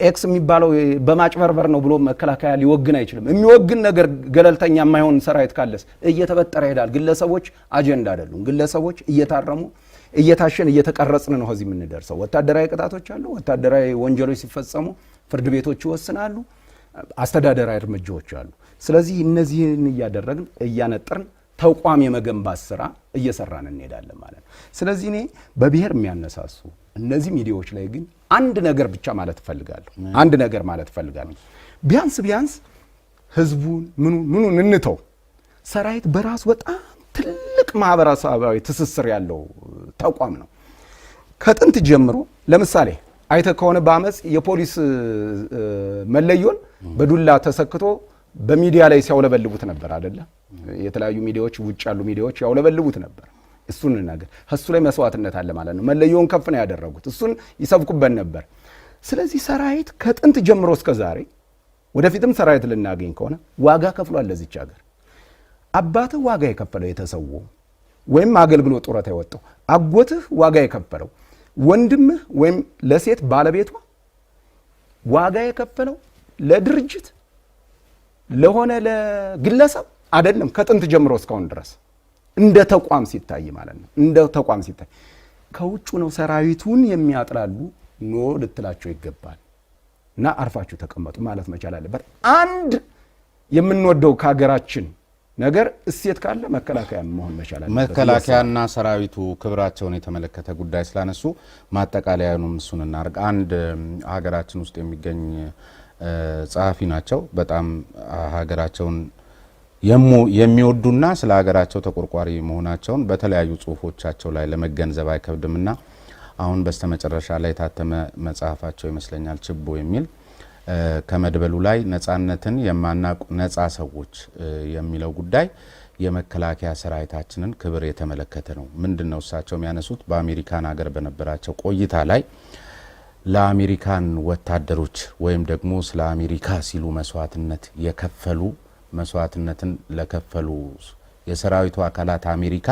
ኤክስ የሚባለው በማጭበርበር ነው ብሎ መከላከያ ሊወግን አይችልም። የሚወግን ነገር ገለልተኛ የማይሆን ሰራዊት ካለስ እየተበጠረ ይሄዳል። ግለሰቦች አጀንዳ አይደሉም። ግለሰቦች እየታረሙ እየታሸን እየተቀረጽን ነው እዚህ የምንደርሰው። ወታደራዊ ቅጣቶች አሉ። ወታደራዊ ወንጀሎች ሲፈጸሙ ፍርድ ቤቶች ይወስናሉ። አስተዳደራዊ እርምጃዎች አሉ። ስለዚህ እነዚህን እያደረግን እያነጠርን ተቋም የመገንባት ስራ እየሰራን እንሄዳለን ማለት ነው። ስለዚህ እኔ በብሔር የሚያነሳሱ እነዚህ ሚዲያዎች ላይ ግን አንድ ነገር ብቻ ማለት እፈልጋለሁ። ቢያንስ ህዝቡን ምኑን እንተው። ሰራዊት በራሱ በጣም ትልቅ ማህበረሰባዊ ትስስር ያለው ተቋም ነው። ከጥንት ጀምሮ ለምሳሌ አይተ ከሆነ በአመጽ የፖሊስ መለዮን በዱላ ተሰክቶ በሚዲያ ላይ ሲያውለበልቡት ነበር አይደለ? የተለያዩ ሚዲያዎች ውጭ ያሉ ሚዲያዎች ያውለበልቡት ነበር። እሱን ነገር እሱ ላይ መስዋዕትነት አለ ማለት ነው። መለዮን ከፍ ነው ያደረጉት። እሱን ይሰብኩበት ነበር። ስለዚህ ሰራዊት ከጥንት ጀምሮ እስከ ዛሬ ወደፊትም ሰራዊት ልናገኝ ከሆነ ዋጋ ከፍሏል ለዚች ሀገር። አባትህ ዋጋ የከፈለው የተሰወው ወይም አገልግሎት ጡረታ የወጣው፣ አጎትህ ዋጋ የከፈለው፣ ወንድምህ ወይም ለሴት ባለቤቷ ዋጋ የከፈለው ለድርጅት ለሆነ ለግለሰብ አይደለም። ከጥንት ጀምሮ እስካሁን ድረስ እንደ ተቋም ሲታይ ማለት ነው። እንደ ተቋም ሲታይ ከውጭ ነው ሰራዊቱን የሚያጥላሉ ኖ ልትላቸው ይገባል እና አርፋችሁ ተቀመጡ ማለት መቻል አለበት። አንድ የምንወደው ከሀገራችን ነገር እሴት ካለ መከላከያ መሆን መቻል አለበት። መከላከያና ሰራዊቱ ክብራቸውን የተመለከተ ጉዳይ ስላነሱ ማጠቃለያውንም እሱን እናርግ። አንድ ሀገራችን ውስጥ የሚገኝ ጸሐፊ ናቸው። በጣም ሀገራቸውን የሚወዱና ስለ ሀገራቸው ተቆርቋሪ መሆናቸውን በተለያዩ ጽሁፎቻቸው ላይ ለመገንዘብ አይከብድምና አሁን በስተመጨረሻ ላይ የታተመ መጽሐፋቸው ይመስለኛል ችቦ የሚል ከመድበሉ ላይ ነጻነትን የማናውቅ ነጻ ሰዎች የሚለው ጉዳይ የመከላከያ ሰራዊታችንን ክብር የተመለከተ ነው። ምንድነው እሳቸው የሚያነሱት? በአሜሪካን ሀገር በነበራቸው ቆይታ ላይ ለአሜሪካን ወታደሮች ወይም ደግሞ ስለ አሜሪካ ሲሉ መስዋዕትነትን ለከፈሉ የሰራዊቱ አካላት አሜሪካ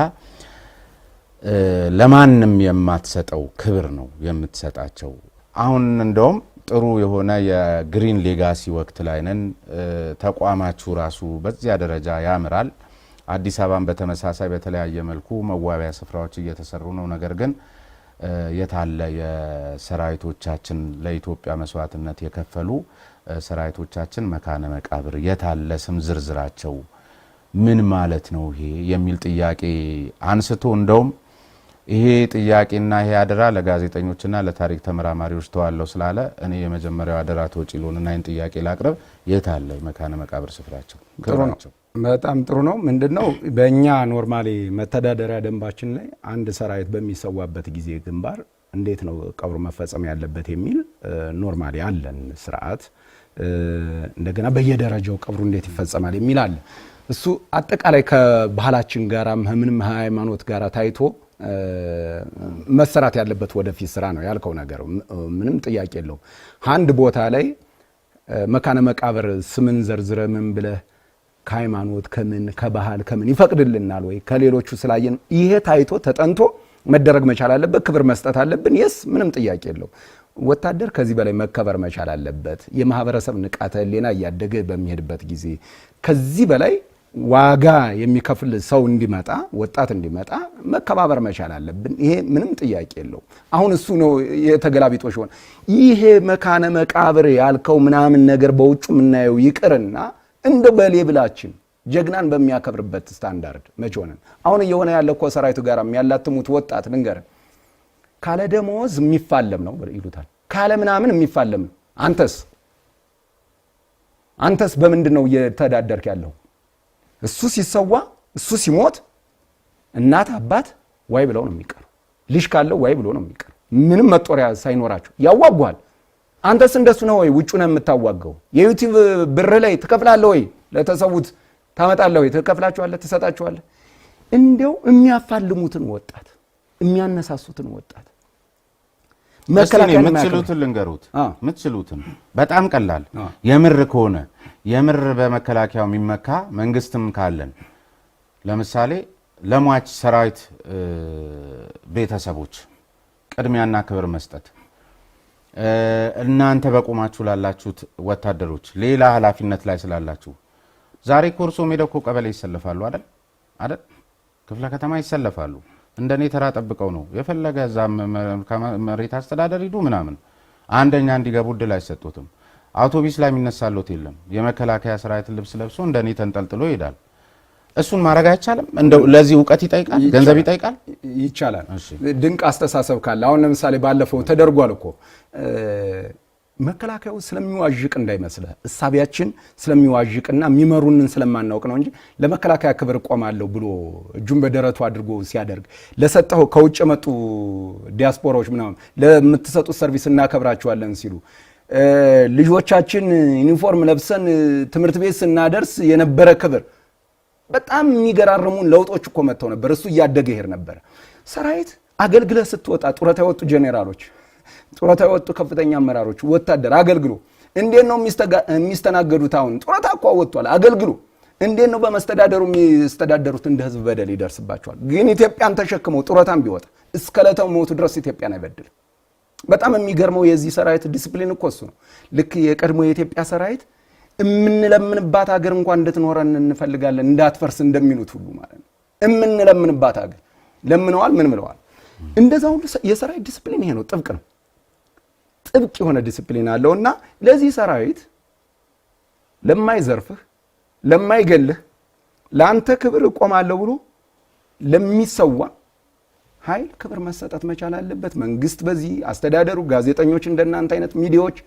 ለማንም የማትሰጠው ክብር ነው የምትሰጣቸው። አሁን እንደውም ጥሩ የሆነ የግሪን ሌጋሲ ወቅት ላይ ነን። ተቋማችሁ ራሱ በዚያ ደረጃ ያምራል። አዲስ አበባን በተመሳሳይ በተለያየ መልኩ መዋቢያ ስፍራዎች እየተሰሩ ነው። ነገር ግን የታለ የሰራዊቶቻችን ለኢትዮጵያ መስዋዕትነት የከፈሉ ሰራዊቶቻችን መካነ መቃብር የታለ ስም ዝርዝራቸው? ምን ማለት ነው ይሄ የሚል ጥያቄ አንስቶ እንደውም ይሄ ጥያቄና ይሄ አደራ ለጋዜጠኞችና ለታሪክ ተመራማሪዎች ተዋለው ስላለ እኔ የመጀመሪያው አደራ ተወጪሎንና ይሄን ጥያቄ ላቅርብ። የታለ መካነ መቃብር ስፍራቸው? ክብራቸው በጣም ጥሩ ነው። ምንድነው በእኛ ኖርማሊ መተዳደሪያ ደንባችን ላይ አንድ ሰራዊት በሚሰዋበት ጊዜ ግንባር እንዴት ነው ቀብሩ መፈጸም ያለበት የሚል ኖርማሊ አለን ስርዓት። እንደገና በየደረጃው ቀብሩ እንዴት ይፈጸማል የሚል አለ። እሱ አጠቃላይ ከባህላችን ጋራ ምንም ሃይማኖት ጋራ ታይቶ መሰራት ያለበት ወደፊት ስራ ነው ያልከው ነገር ምንም ጥያቄ የለው። አንድ ቦታ ላይ መካነ መቃብር ስምን ዘርዝረ ምን ብለህ ከሃይማኖት ከምን ከባህል ከምን ይፈቅድልናል ወይ? ከሌሎቹ ስላየን ይሄ ታይቶ ተጠንቶ መደረግ መቻል አለበት። ክብር መስጠት አለብን። የስ ምንም ጥያቄ የለው። ወታደር ከዚህ በላይ መከበር መቻል አለበት። የማህበረሰብ ንቃተ ህሊና እያደገ በሚሄድበት ጊዜ ከዚህ በላይ ዋጋ የሚከፍል ሰው እንዲመጣ ወጣት እንዲመጣ መከባበር መቻል አለብን። ይሄ ምንም ጥያቄ የለው። አሁን እሱ ነው የተገላቢጦሽ ሆነ። ይሄ መካነ መቃብር ያልከው ምናምን ነገር በውጭ የምናየው ይቅርና እንደ በሌብላችን ጀግናን በሚያከብርበት ስታንዳርድ መቼ ሆነን አሁን እየሆነ ያለ እኮ ሰራዊቱ ጋር የሚያላትሙት ወጣት ልንገር ካለ ደሞዝ የሚፋለም ነው ይሉታል። ካለ ምናምን የሚፋለም ነው። አንተስ በምንድን ነው እየተዳደርክ ያለው? እሱ ሲሰዋ እሱ ሲሞት እናት አባት ዋይ ብለው ነው የሚቀሩ። ልጅ ካለው ዋይ ብሎ ነው የሚቀሩ። ምንም መጦሪያ ሳይኖራቸው ያዋጓል። አንተስ እንደሱ ነው ወይ? ውጪ ነው የምታዋገው? የዩቲዩብ ብር ላይ ትከፍላለህ ወይ? ለተሰውት ታመጣለህ ወይ? ትከፍላቸዋለህ፣ ትሰጣቸዋለህ። እንደው የሚያፋልሙትን ወጣት የሚያነሳሱትን ወጣት መከላከያ የምትችሉትን ልንገሩት። የምትችሉትን በጣም ቀላል የምር ከሆነ የምር በመከላከያው የሚመካ መንግስትም ካለን ለምሳሌ ለሟች ሰራዊት ቤተሰቦች ቅድሚያና ክብር መስጠት፣ እናንተ በቆማችሁ ላላችሁት ወታደሮች ሌላ ኃላፊነት ላይ ስላላችሁ ዛሬ ኮርሶ ሜዳው እኮ ቀበሌ ይሰለፋሉ አይደል? ክፍለ ከተማ ይሰለፋሉ። እንደኔ ተራ ጠብቀው ነው የፈለገ እዛም መሬት አስተዳደር ሂዱ ምናምን አንደኛ እንዲገቡ እድል አይሰጡትም። አውቶቡስ ላይ የሚነሳሎት የለም። የመከላከያ ሰራዊት ልብስ ለብሶ እንደኔ ተንጠልጥሎ ይሄዳል። እሱን ማድረግ አይቻልም? እንደው ለዚህ ዕውቀት ይጠይቃል፣ ገንዘብ ይጠይቃል። ይቻላል። ድንቅ አስተሳሰብ ካለ አሁን ለምሳሌ ባለፈው ተደርጓል እኮ መከላከያው ስለሚዋዥቅ እንዳይመስልህ እሳቢያችን ስለሚዋዥቅና የሚመሩንን ስለማናውቅ ነው እንጂ ለመከላከያ ክብር ቆማለሁ ብሎ እጁን በደረቱ አድርጎ ሲያደርግ ለሰጠው ከውጭ መጡ ዲያስፖራዎች ምናምን ለምትሰጡት ሰርቪስ እናከብራቸዋለን ሲሉ ልጆቻችን ዩኒፎርም ለብሰን ትምህርት ቤት ስናደርስ የነበረ ክብር በጣም የሚገራርሙን ለውጦች እኮ መጥተው ነበር። እሱ እያደገ ይሄድ ነበር። ሰራዊት አገልግለ ስትወጣ ጡረታ የወጡ ጄኔራሎች፣ ጡረታ የወጡ ከፍተኛ አመራሮች ወታደር አገልግሎ እንዴት ነው የሚስተናገዱት? አሁን ጡረታ እኮ ወጥቷል። አገልግሎ እንዴት ነው በመስተዳደሩ የሚስተዳደሩት? እንደ ህዝብ በደል ይደርስባቸዋል። ግን ኢትዮጵያን ተሸክመው ጡረታም ቢወጣ እስከ ዕለተ ሞቱ ድረስ ኢትዮጵያን አይበድልም። በጣም የሚገርመው የዚህ ሰራዊት ዲሲፕሊን እኮ እሱ ነው። ልክ የቀድሞ የኢትዮጵያ ሰራዊት እምንለምንባት ሀገር እንኳን እንድትኖረን እንፈልጋለን እንዳትፈርስ እንደሚሉት ሁሉ ማለት ነው። እምንለምንባት ሀገር ለምነዋል፣ ምን ብለዋል? እንደዛ ሁሉ የሰራዊት ዲሲፕሊን ይሄ ነው። ጥብቅ ነው። ጥብቅ የሆነ ዲሲፕሊን አለውና ለዚህ ሰራዊት ለማይዘርፍህ፣ ለማይገልህ፣ ለአንተ ክብር እቆማለሁ ብሎ ለሚሰዋ ኃይል ክብር መሰጠት መቻል አለበት። መንግስት በዚህ አስተዳደሩ፣ ጋዜጠኞች እንደናንተ አይነት ሚዲያዎች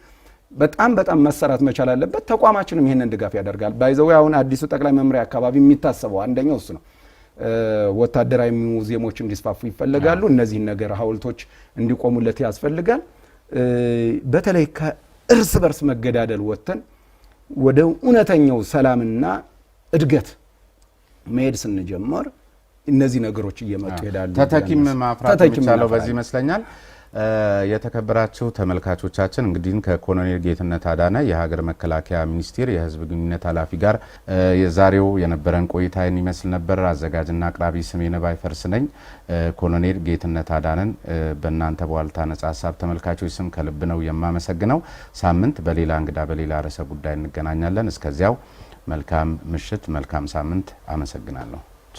በጣም መሰራት መቻል አለበት። ተቋማችንም ይሄንን ድጋፍ ያደርጋል። ባይዘው አሁን አዲሱ ጠቅላይ መምሪያ አካባቢ የሚታሰበው አንደኛው እሱ ነው። ወታደራዊ ሙዚየሞች እንዲስፋፉ ይፈልጋሉ። እነዚህ ነገር ሐውልቶች እንዲቆሙለት ያስፈልጋል። በተለይ ከእርስ በርስ መገዳደል ወጥተን ወደ እውነተኛው ሰላምና እድገት መሄድ ስንጀምር እነዚህ ነገሮች እየመጡ ይሄዳሉ። ተተኪም ማፍራት የሚቻለው በዚህ ይመስለኛል። የተከበራችሁ ተመልካቾቻችን እንግዲህ ከኮሎኔል ጌትነት አዳነ የሀገር መከላከያ ሚኒስቴር የህዝብ ግንኙነት ኃላፊ ጋር የዛሬው የነበረን ቆይታ ይመስል ነበር። አዘጋጅና አቅራቢ ስሜነ ባይፈርስ ነኝ። ኮሎኔል ጌትነት አዳነን በእናንተ በዋልታ ነጻ ሀሳብ ተመልካቾች ስም ከልብ ነው የማመሰግነው። ሳምንት በሌላ እንግዳ በሌላ ርዕሰ ጉዳይ እንገናኛለን። እስከዚያው መልካም ምሽት፣ መልካም ሳምንት። አመሰግናለሁ።